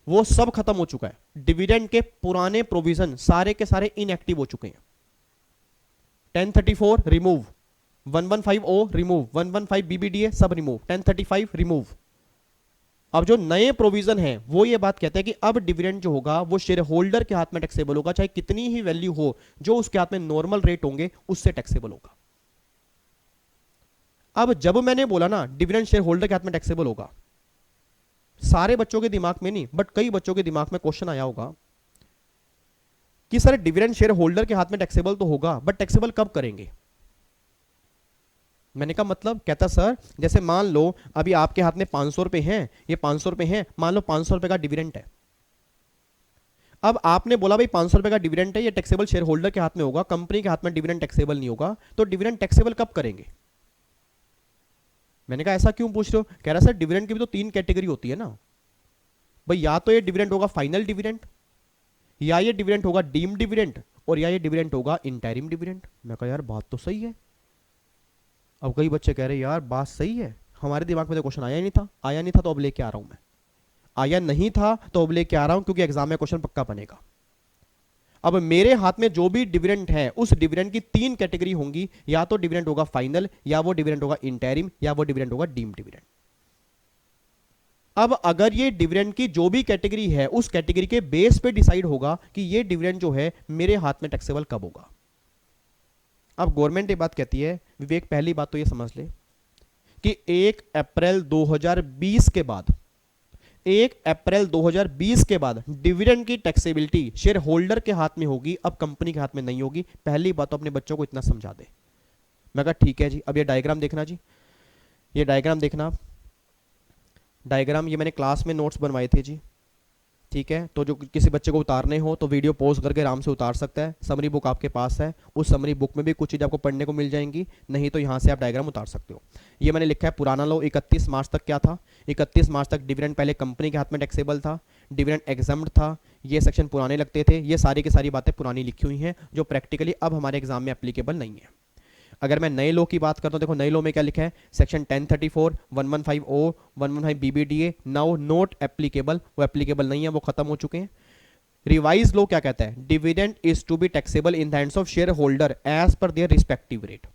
वो सब खत्म हो चुका है। डिविडेंड के पुराने प्रोविजन सारे के सारे इनएक्टिव हो चुके हैं। 1034 रिमूव, 1150 रिमूव, 115 बीबीडीए सब रिमूव, 1035 रिमूव। अब जो नए प्रोविजन है वो ये बात कहते हैं कि अब डिविडेंड जो होगा वो शेयर होल्डर के हाथ में टैक्सेबल होगा, चाहे कितनी ही वैल्यू हो, जो उसके हाथ में नॉर्मल रेट होंगे उससे टैक्सेबल होगा। अब जब मैंने बोला ना डिविडेंड शेयर होल्डर के हाथ में टैक्सेबल होगा, सारे बच्चों के दिमाग में नहीं बट कई बच्चों के दिमाग में क्वेश्चन आया होगा कि सर डिविडेंड शेयर होल्डर के हाथ में टैक्सेबल तो होगा, बट टैक्सेबल कब करेंगे? मैंने कहा मतलब, कहता सर जैसे मान लो अभी आपके हाथ में 500 रुपए हैं, ये 500 रुपए हैं, मान लो 500 रुपए का डिविडेंड है। अब आपने बोला भाई 500 रुपए का डिविडेंड है, ये टैक्सेबल शेयर होल्डर के हाथ में होगा, कंपनी के हाथ में डिविडेंड टैक्सेबल नहीं होगा, तो डिविडेंड टैक्सेबल कब करेंगे? मैंने कहा ऐसा क्यों पूछ रहे हो? कह रहा सर डिविडेंड की भी तो 3 कैटेगरी होती है ना भाई, या तो ये डिविडेंड होगा फाइनल डिविडेंड, या ये डिविडेंड होगा डीम डिविडेंड, और या ये डिविडेंड होगा इंटरिम डिविडेंड। मैं कहा यार बात तो सही है। अब कई बच्चे कह रहे यार बात सही है, हमारे दिमाग में तो क्वेश्चन आया ही नहीं था, आया नहीं था तो अब लेके आ रहा हूं मैं, आया नहीं था तो अब लेके आ रहा हूं, क्योंकि एग्जाम में क्वेश्चन पक्का बनेगा। अब मेरे हाथ में जो भी डिविडेंड है उस डिविडेंड की 3 कैटेगरी होंगी, या तो डिविडेंड होगा फाइनल, या वो डिविडेंड होगा इंटरिम, या वो डिविडेंड होगा डीम डिविडेंड। अब अगर ये डिविडेंड की जो भी कैटेगरी है उस कैटेगरी के बेस पे डिसाइड होगा कि ये डिविडेंड जो है मेरे हाथ में टैक्सेबल कब होगा। अब गवर्नमेंट ये बात कहती है, विवेक पहली बात तो ये समझ ले कि 1 अप्रैल 2020 के बाद, 1 अप्रैल 2020 के बाद डिविडेंड की टैक्सेबिलिटी शेयर होल्डर के हाथ में होगी, अब कंपनी के हाथ में नहीं होगी। पहली बात तो अपने बच्चों को इतना समझा दे। मैं कहा ठीक है जी। अब ये डायग्राम देखना जी, ये डायग्राम देखना आप, डायग्राम ये मैंने क्लास में नोट्स बनवाए थे जी, ठीक है। तो जो किसी बच्चे को उतारने हो तो वीडियो पॉज करके आराम से उतार सकता है। समरी बुक आपके पास है, उस समरी बुक में भी कुछ चीज़ आपको पढ़ने को मिल जाएंगी, नहीं तो यहाँ से आप डायग्राम उतार सकते हो। ये मैंने लिखा है पुराना लो 31 मार्च तक क्या था, 31 मार्च तक डिविडेंड पहले कंपनी के हाथ में टैक्सेबल था, डिविडेंड एग्जम्प्ट था, ये सेक्शन पुराने लगते थे। ये सारी की सारी बातें पुरानी लिखी हुई हैं जो प्रैक्टिकली अब हमारे एग्जाम में एप्लीकेबल नहीं है। अगर मैं नए लॉ की बात करता हूं, देखो नए लॉ में क्या लिखा है, section 1034, 115O, 115 BBDA now not applicable, वो एप्लीकेबल नहीं है, वो खत्म हो चुके हैं। रिवाइज लॉ क्या कहता है, dividend is to be taxable in the hands of shareholder as per their respective rate.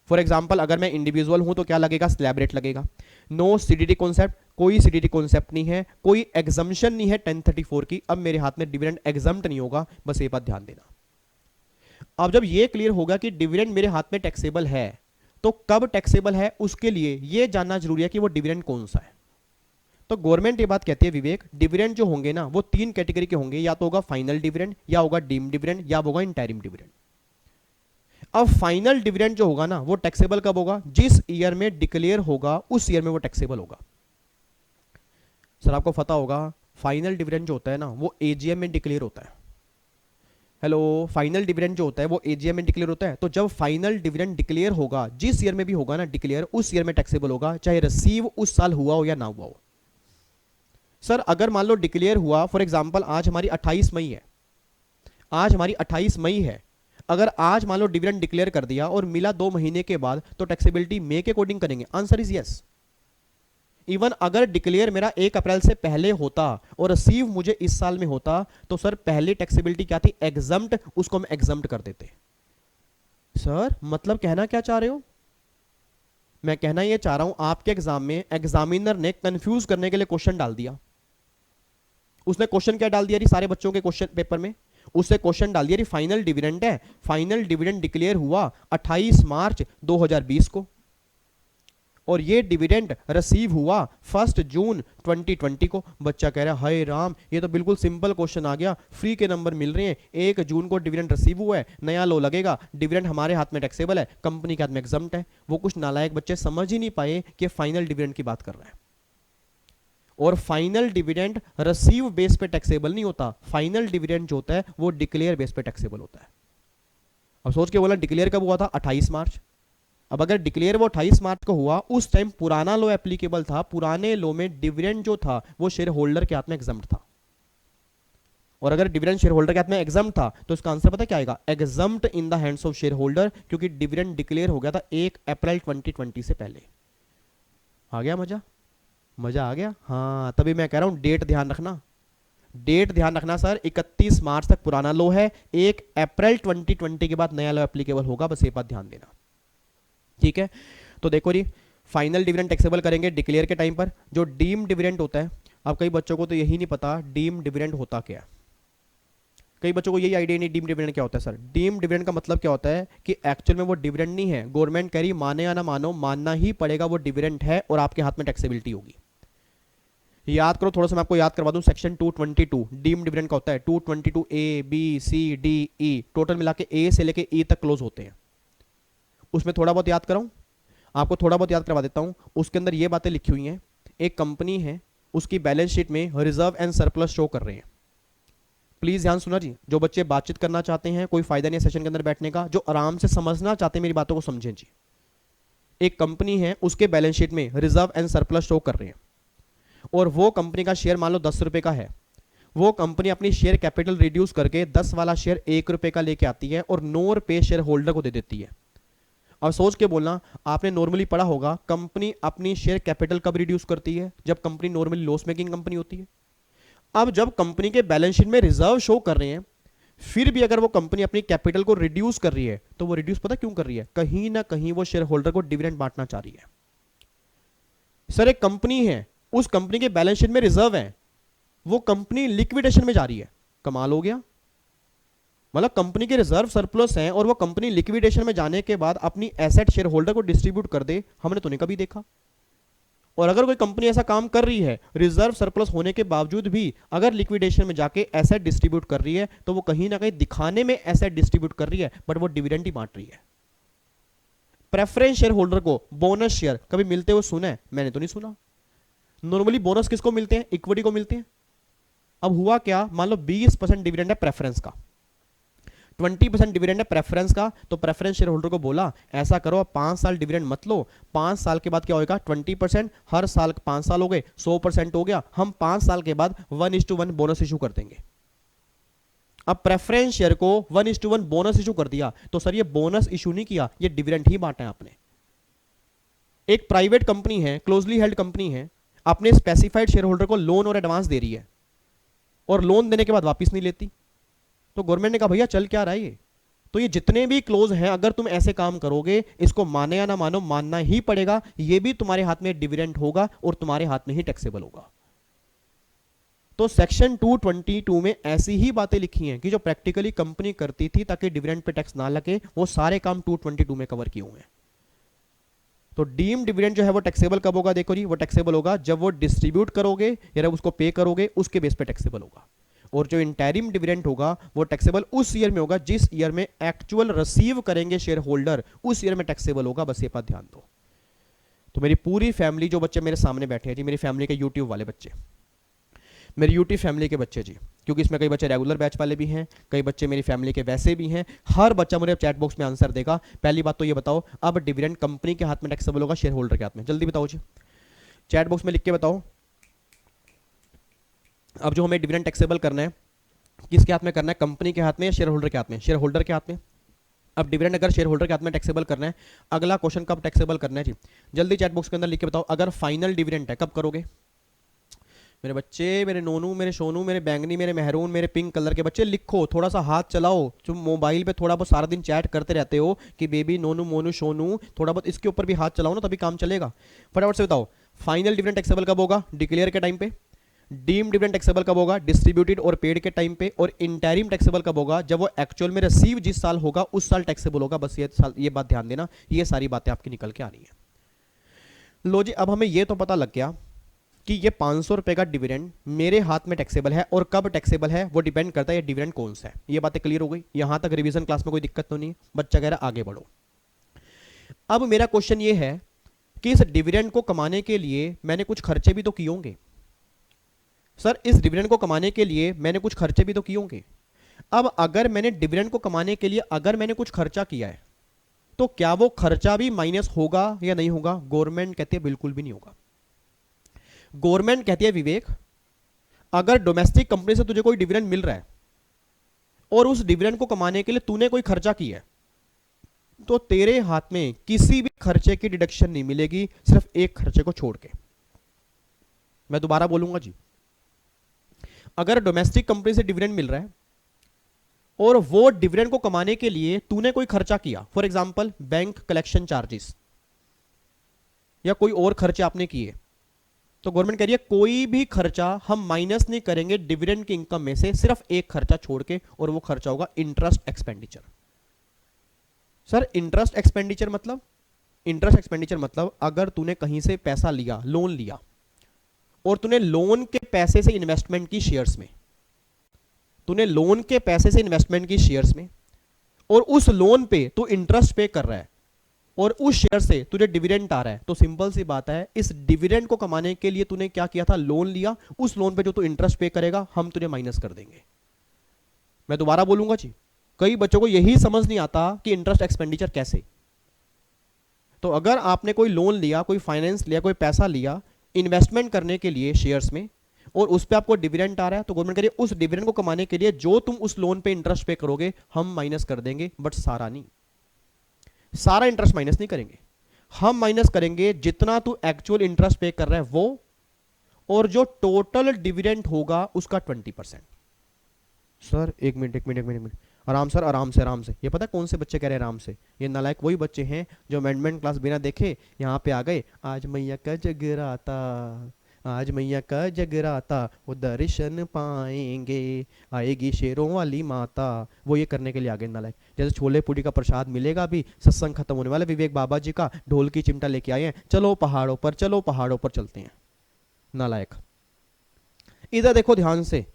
For example अगर मैं इंडिविजुअल हूं तो क्या लगेगा, स्लैब रेट लगेगा। नो सीडीटी कॉन्सेप्ट, कोई सीडीटी कॉन्सेप्ट नहीं है, कोई एग्जम्पशन नहीं है 1034 की, अब मेरे हाथ में डिविडेंड एग्जम्प्ट नहीं होगा, बस ये बात ध्यान देना। अब जब ये क्लियर होगा कि डिविडेंड मेरे हाथ में टैक्सेबल है, तो कब टैक्सेबल है उसके लिए ये जानना जरूरी है कि वो डिविडेंड कौन सा है। तो गवर्नमेंट ये बात कहती है विवेक, डिविडेंड जो होंगे ना वो 3 कैटेगरी के होंगे, या तो होगा फाइनल डिविडेंड, या होगा डीम डिविडेंड, या होगा इंटरिम डिविडेंड। अब फाइनल डिविडेंड जो होगा ना वो टैक्सेबल कब होगा, जिस ईयर में डिक्लेयर होगा उस ईयर में वो टैक्सेबल होगा। सर आपको पता होगा फाइनल डिविडेंड जो होता है ना वो एजीएम में डिक्लेयर होता है। हेलो, फाइनल डिविडेंड जो होता है वो एजीएम में डिक्लेयर होता है। तो जब फाइनल डिविडेंड डिक्लेयर होगा, जिस ईयर में भी होगा ना डिक्लेयर, उस ईयर में टैक्सेबल होगा, चाहे रिसीव उस साल हुआ हो या ना हुआ हो। सर अगर मान लो डिक्लेयर हुआ, फॉर एग्जांपल आज हमारी 28 मई है, आज हमारी 28 मई है, अगर आज मान लो डिविडेंड डिक्लेयर कर दिया और मिला 2 महीने के बाद, तो टैक्सेबिलिटी मे के अकॉर्डिंग करेंगे, आंसर इज यस। इवन अगर डिक्लेयर मेरा 1 अप्रैल से पहले होता और रिसीव मुझे इस साल में होता, तो सर पहले टैक्सेबिलिटी क्या थी, एग्जम्प्ट, उसको हम एग्जम्प्ट कर देते। सर मतलब कहना क्या चाह रहे हो, मैं कहना ये चाह रहा हूं आपके एग्जाम में एग्जामिनर ने कंफ्यूज करने के लिए क्वेश्चन डाल दिया। उसने क्वेश्चन क्या डाल दिया जी सारे बच्चों के क्वेश्चन पेपर में, उससे क्वेश्चन डाल दिया, फाइनल डिविडेंड है, फाइनल डिविडेंड डिक्लेयर हुआ 28 मार्च 2020 को और ये डिविडेंड रिसीव हुआ 1 जून 2020 को। बच्चा कह रहा है हाय राम, ये तो बिल्कुल सिंपल क्वेश्चन आ गया, फ्री के नंबर मिल रहे हैं, 1 जून को डिविडेंड रिसीव हुआ है, नया लो लगेगा, डिविडेंड हमारे हाथ में टैक्सेबल है, कंपनी के हाथ में एग्जम्प्ट है। वो कुछ नालायक बच्चे समझ ही नहीं पाए कि फाइनल डिविडेंड की बात कर रहा है। और फाइनल डिविडेंड रिसीव बेस पे टैक्सेबल नहीं होता, फाइनल डिविडेंड जो होता है वो डिक्लेयर बेस पे टैक्सेबल होता है। अब सोच के बोला डिक्लेयर कब हुआ था, 28 मार्च। अब अगर डिक्लेयर वो 28 मार्च को हुआ, उस टाइम पुराना लो एप्लीकेबल था, पुराने लो में डिविडेंड जो था वो शेयर होल्डर के हाथ में एग्जम्प्ट था। और अगर डिविडेंड शेयर होल्डर के हाथ में एग्जम्प्ट था तो इसका आंसर पता क्या आएगा, exempt in the hands of share holder, क्योंकि डिविडेंड डिक्लेयर हो गया था 1 अप्रैल 2020 से पहले। आ गया मजा, मजा आ गया। हाँ, तभी मैं कह रहा हूं डेट ध्यान रखना, डेट ध्यान रखना सर, 31 मार्च तक पुराना लो है, 1 अप्रैल 2020 के बाद नया लो एप्लीकेबल होगा, बस ये बात ध्यान देना, ठीक है। तो देखो जी, फाइनल डिविडेंड टैक्सेबल करेंगे डिक्लेयर के टाइम पर। जो डीम डिविडेंड होता है, अब कई बच्चों को तो यही नहीं पता डीम डिविडेंड होता क्या है, कई बच्चों को यही आइडिया नहीं डीम डिविडेंड क्या होता है। सर डीम डिविडेंड का मतलब क्या होता है कि एक्चुअल में वो डिविडेंड नहीं है, गवर्नमेंट कह रही माने या ना मानो, मानना ही पड़ेगा, वो डिविडेंड है और आपके हाथ में टैक्सेबिलिटी होगी। याद करो थोड़ा सा, मैं आपको याद करवा दूं, सेक्शन 222 डीम डिविडेंड का होता है, 222 A B C D E, total मिला के ए से लेके ई तक क्लोज होते हैं। उसमें थोड़ा बहुत याद कराऊं आपको, थोड़ा बहुत याद करवा देता हूं। उसके अंदर ये बातें लिखी हुई हैं, एक कंपनी है, उसकी बैलेंस शीट में रिजर्व एंड सरप्लस शो कर रहे हैं। प्लीज ध्यान सुना जी, जो बच्चे बातचीत करना चाहते हैं, कोई फायदा नहीं है सेशन के अंदर बैठने का, जो आराम से समझना चाहते हैं मेरी बातों को समझें जी। एक कंपनी है, उसके बैलेंस शीट में रिजर्व एंड सरप्लस शो कर रहे हैं, और वो कंपनी का शेयर मान लो 10 रुपए का है, वो कंपनी अपनी शेयर कैपिटल रिड्यूस करके 10 वाला शेयर 1 रुपए का लेके आती है और 9 रुपए शेयर होल्डर को दे देती है। अब सोच के बोलना, आपने नॉर्मली पढ़ा होगा कंपनी अपनी शेयर कैपिटल कब रिड्यूस करती है, जब company normally loss making company होती है। अब जब कंपनी के बैलेंस शीट में रिजर्व शो कर रहे हैं, फिर भी अगर वो कंपनी अपनी कैपिटल को रिड्यूस कर रही है, तो वो रिड्यूस पता क्यों कर रही है, कहीं ना कहीं वो शेयर होल्डर को डिविडेंड बांटना चाह रही है। सर एक कंपनी है, उस कंपनी के बैलेंस शीट में रिजर्व है, वो कंपनी लिक्विडेशन में जा रही है, कमाल हो गया। मतलब कंपनी के रिजर्व सरप्लस हैं और वो कंपनी लिक्विडेशन में जाने के बाद अपनी एसेट शेयर होल्डर को डिस्ट्रीब्यूट कर दे, हमने तो नहीं कभी देखा। और अगर कोई कंपनी ऐसा काम कर रही है, रिजर्व सरप्लस होने के बावजूद भी अगर लिक्विडेशन में जाके एसेट डिस्ट्रीब्यूट कर रही है, तो वो कहीं ना कहीं दिखाने में एसेट डिस्ट्रीब्यूट कर रही है, बट वो डिविडेंड ही बांट रही है। प्रेफरेंस शेयर होल्डर को बोनस शेयर कभी मिलते हुए सुना है? मैंने तो नहीं सुना। नॉर्मली बोनस किसको मिलते हैं? इक्विटी को मिलते हैं। अब हुआ क्या, मान लो 20% डिविडेंड है प्रेफरेंस का, 20% डिविडेंड है प्रेफरेंस का, तो प्रेफरेंस शेयर होल्डर को बोला ऐसा करो, अब 5 साल डिविडेंड मत लो, 5 साल के बाद क्या होगा, 20%, हर साल 5 साल हो गए, 100% हो गया, हम 5 साल के बाद 1:1 बोनस इशू कर देंगे। अब प्रेफरेंस शेयर को 1:1 बोनस इशू कर दिया, तो सर ये बोनस इशू नहीं किया, ये डिविडेंड ही बांटा है आपने। एक प्राइवेट कंपनी है, क्लोजली हेल्ड कंपनी है, अपने स्पेसिफाइड शेयर होल्डर को लोन और एडवांस दे रही है, और लोन देने के बाद वापस नहीं लेती, तो गवर्नमेंट ने कहा भैया चल क्या रहा है ये, तो ये जितने भी क्लोज हैं, अगर तुम ऐसे काम करोगे, इसको माने या ना मानो, मानना ही पड़ेगा, ये भी तुम्हारे हाथ में डिविडेंड होगा और तुम्हारे हाथ में ही टैक्सेबल होगा। तो सेक्शन 222 में ऐसी ही बातें लिखी हैं कि जो प्रैक्टिकली कंपनी करती थी ताकि डिविडेंड पे टैक्स ना लगे, वो सारे काम 222 में कवर किए हुए हैं। तो डीम डिविडेंड जो है वो टैक्सेबल कब होगा, देखो जी, वो टैक्सेबल होगा जब वो डिस्ट्रीब्यूट करोगे या उसको पे करोगे, उसके बेस पे टैक्सेबल होगा। और जो इंटरिम डिविडेंड होगा वो टैक्सेबल उस ईयर में होगा जिस ईयर में एक्चुअल रिसीव करेंगे शेयर होल्डर, उस ईयर में टैक्सेबल होगा, बस ये बात ध्यान दो। तो मेरी पूरी फैमिली, जो बच्चे मेरे सामने बैठे हैं जी, मेरी फैमिली के यूट्यूब वाले बच्चे, मेरी यूट्यूब फैमिली के बच्चे जी, क्योंकि इसमें कई बच्चे रेगुलर बैच वाले भी हैं, कई बच्चे मेरी फैमिली के वैसे भी हैं, हर बच्चा मुझे चैट बॉक्स में आंसर देगा। पहली बात तो ये बताओ, अब डिविडेंड कंपनी के हाथ में टैक्सेबल होगा, शेयर होल्डर के हाथ में? जल्दी बताओ जी, चैट बॉक्स में लिख के बताओ। अब जो हमें डिविडेंड टैक्सेबल करना है, किसके हाथ में करना है, कंपनी के हाथ में या शेयर होल्डर के हाथ में? शेयर होल्डर के हाथ में। अब डिविडेंड अगर शेयर होल्डर के हाथ में टैक्सेबल करना है, अगला क्वेश्चन कब टैक्सेबल करना है जी, जल्दी चैट बॉक्स के अंदर लिख के बताओ। अगर फाइनल डिविडेंड है कब करोगे? मेरे बच्चे, मेरे नोनू, मेरे सोनू, मेरे बैंगनी, मेरे मेहरून, मेरे पिंक कलर के बच्चे, लिखो, थोड़ा सा हाथ चलाओ। जो मोबाइल पे थोड़ा बहुत सारा दिन चैट करते रहते हो कि बेबी, नोनू, मोनू, सोनू, थोड़ा बहुत इसके ऊपर भी हाथ चलाओ ना, तभी काम चलेगा। फटाफट से बताओ, फाइनल डिविडेंड टैक्सेबल कब होगा? डिक्लेयर के टाइम पे। डीम डिविडेंड टैक्सेबल कब होगा? डिस्ट्रीब्यूटेड और पेड के टाइम पे। और इंटरिम टैक्सेबल कब होगा? जब वो एक्चुअल में रिसीव जिस साल होगा उस साल टैक्सेबल होगा। बस ये साल, ये बात ध्यान देना, ये सारी बातें आपकी निकल के आ रही है। लो जी, अब हमें ये तो पता लग गया कि ये 500 रुपए का डिविडेंड मेरे हाथ में टैक्सेबल है, और कब टैक्सेबल है वो डिपेंड करता है ये डिविडेंड कौन सा है। ये बातें क्लियर हो गई? यहां तक रिवीजन क्लास में कोई दिक्कत तो नहीं है? बच्चा कह रहा है आगे बढ़ो। अब मेरा क्वेश्चन ये है कि इस डिविडेंड को कमाने के लिए मैंने कुछ खर्चे भी तो किए होंगे। सर, इस डिविडेंड को कमाने के लिए मैंने कुछ खर्चे भी तो किए होंगे। अब अगर मैंने डिविडेंड को कमाने के लिए अगर मैंने कुछ खर्चा किया है, तो क्या वो खर्चा भी माइनस होगा या नहीं होगा? गवर्नमेंट कहती है बिल्कुल भी नहीं होगा। गवर्नमेंट कहती है विवेक, अगर डोमेस्टिक कंपनी से तुझे कोई डिविडेंड मिल रहा है और उस डिविडेंड को कमाने के लिए तूने कोई खर्चा किया है, तो तेरे हाथ में किसी भी खर्चे की डिडक्शन नहीं मिलेगी, सिर्फ एक खर्चे को छोड़ के। मैं दोबारा बोलूंगा जी, अगर डोमेस्टिक कंपनी से डिविडेंड मिल रहा है और वो डिविडेंड को कमाने के लिए तूने कोई खर्चा किया, for example bank collection charges या कोई और खर्चे आपने किए, तो गवर्नमेंट कह रही है कोई भी खर्चा हम माइनस नहीं करेंगे डिविडेंड की इनकम में से, सिर्फ एक खर्चा छोड़ के, और वो खर्चा होगा interest expenditure. Sir, interest expenditure मतलब? इंटरेस्ट एक्सपेंडिचर मतलब अगर तूने कहीं से पैसा लिया, लोन लिया, और तूने लोन के पैसे से इन्वेस्टमेंट की शेयर्स में, तूने लोन के पैसे से इन्वेस्टमेंट की शेयर्स में, और उस लोन पे तू इंटरेस्ट पे कर रहा है, और उस शेयर से तुझे डिविडेंड आ रहा है, तो सिंपल सी बात है, इस डिविडेंड को कमाने के लिए तूने क्या किया था? लोन लिया। उस लोन पे जो तू इंटरेस्ट पे करेगा हम तुझे माइनस कर देंगे। मैं दोबारा बोलूंगा जी, कई बच्चों को यही समझ नहीं आता कि इंटरेस्ट एक्सपेंडिचर कैसे। तो अगर आपने कोई लोन लिया, कोई फाइनेंस लिया, कोई पैसा लिया इन्वेस्टमेंट करने के लिए शेयर्स में, और उस पर आपको डिविडेंड आ रहा है, तो गवर्नमेंट करिए उस डिविडेंड को कमाने के लिए जो तुम उस लोन पे इंटरेस्ट पे करोगे हम माइनस कर देंगे, बट सारा नहीं, सारा इंटरेस्ट माइनस नहीं करेंगे। हम माइनस करेंगे जितना तू एक्चुअल इंटरेस्ट पे कर रहा है वो, और जो टोटल डिविडेंड होगा उसका 20%। सर एक मिनट एक मिनट एक मिनट एक मिनट, आराम सर, आराम से आराम से। ये पता है कौन से बच्चे कह रहे हैं आराम से? ये नालायक वही बच्चे हैं जो अमेंडमेंट क्लास बिना देखे यहाँ पे आ गए, आज मैया का जगराता, आज मैया का जगराता, वो दर्शन पाएंगे, आएगी शेरों वाली माता, वो ये करने के लिए आ गए नालायक। जैसे छोले पूड़ी का प्रसाद मिलेगा, अभी सत्संग खत्म होने वाला, विवेक बाबा जी का ढोल की चिमटा लेके आए हैं, चलो पहाड़ों पर, चलो पहाड़ों पर चलते हैं। नालायक, इधर देखो ध्यान से।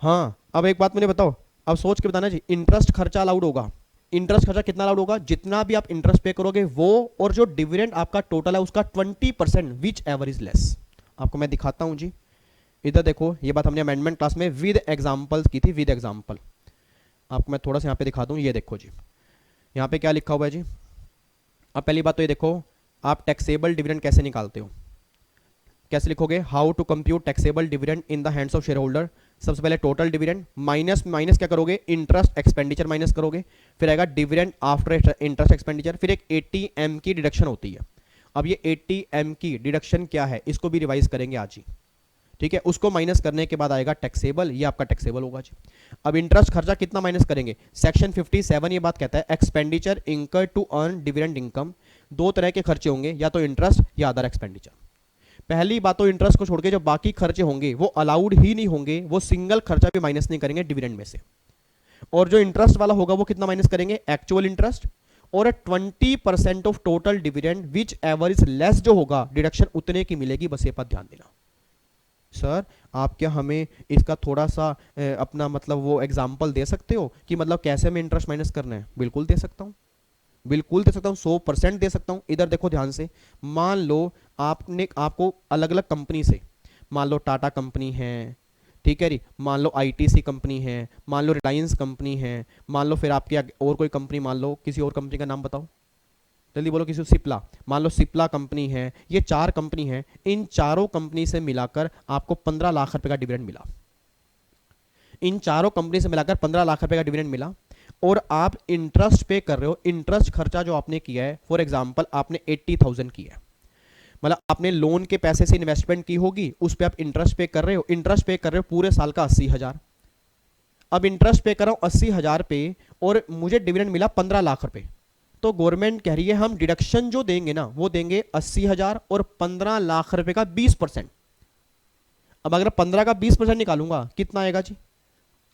हाँ, अब एक बात मुझे बताओ, अब सोच के बताना जी, इंटरेस्ट खर्चा अलाउड होगा? इंटरेस्ट खर्चा कितना अलाउड होगा? जितना भी आप इंटरेस्ट पे करोगे वो, और जो डिविडेंड आपका टोटल है उसका 20%, विच एवर इज लेस। आपको मैं दिखाता हूं जी, इधर देखो, ये बात हमने अमेंडमेंट क्लास में विद एग्जांपल्स की थी, विद एग्जांपल। आपको मैं थोड़ा सा यहाँ पे दिखा दूं, ये देखो जी, यहाँ पे क्या लिखा हुआ है जी। अब पहली बात तो ये देखो, आप टैक्सेबल डिविडेंड कैसे निकालते हो? कैसे लिखोगे? How to compute taxable dividend in the hands of shareholder. सबसे पहले टोटल डिविडेंड माइनस माइनस क्या करोगे? इंटरेस्ट एक्सपेंडिचर माइनस करोगे, फिर आएगा डिविडेंड आफ्टर इंटरेस्ट एक्सपेंडिचर, फिर एक 80M की डिडक्शन होती है। अब ये 80M की डिडक्शन क्या है, इसको भी रिवाइज करेंगे आज ही, ठीक है? उसको माइनस करने के बाद आएगा टैक्सेबल, ये आपका टैक्सेबल होगा जी। अब इंटरेस्ट खर्चा कितना माइनस करेंगे? सेक्शन 57 ये बात कहता है एक्सपेंडिचर इंकर टू अर्न डिविडेंड इनकम। दो तरह के खर्चे होंगे, या तो इंटरेस्ट या अदर एक्सपेंडिचर। पहली बात तो इंटरेस्ट को छोड़ के जो बाकी खर्चे होंगे वो अलाउड ही नहीं होंगे, वो सिंगल खर्चा भी माइनस नहीं करेंगे डिविडेंड में से। और जो इंटरेस्ट वाला होगा वो कितना माइनस करेंगे? एक्चुअल इंटरेस्ट, और 20% of total dividend which ever is less जो होगा डिडक्शन उतने की मिलेगी। बस ये बात ध्यान देना। सर आप क्या हमें इसका थोड़ा सा अपना मतलब वो एग्जाम्पल दे सकते हो कि मतलब कैसे में इंटरेस्ट माइनस करना है? बिल्कुल दे सकता हूँ, बिल्कुल दे सकता हूँ, 100% दे सकता हूँ। इधर देखो ध्यान से, मान लो आपको अलग अलग कंपनी से, मान लो टाटा कंपनी है, ठीक है जी, मान लो आईटीसी कंपनी है, मान लो रिलायंस कंपनी है, मान लो फिर आपकी और कोई कंपनी, मान लो किसी और कंपनी का नाम बताओ, जल्दी बोलो, किसी सिप्ला, मान लो सिप्ला कंपनी है, ये 4 कंपनी है, इन चारों कंपनी से मिलाकर आपको 15 लाख रुपए का डिविडेंड मिला। इन चारों कंपनी से मिलाकर 15 लाख रुपए का डिविडेंड मिला, और आप इंटरेस्ट पे कर रहे हो। इंटरेस्ट खर्चा जो आपने किया है, फॉर एग्जांपल आपने 80,000 किया है, मतलब आपने लोन के पैसे से इन्वेस्टमेंट की होगी, उस पे आप इंटरेस्ट पे कर रहे हो। इंटरेस्ट पे कर रहे हो पूरे साल का 80,000। अब इंटरेस्ट पे कर रहा हूं 80,000 पे, और मुझे डिविडेंड मिला 15 लाख रुपए, तो गवर्नमेंट कह रही है हम डिडक्शन जो देंगे ना वो देंगे 80,000 और 15 लाख रुपए का 20%। अब अगर 15 का 20% निकालूंगा कितना आएगा जी?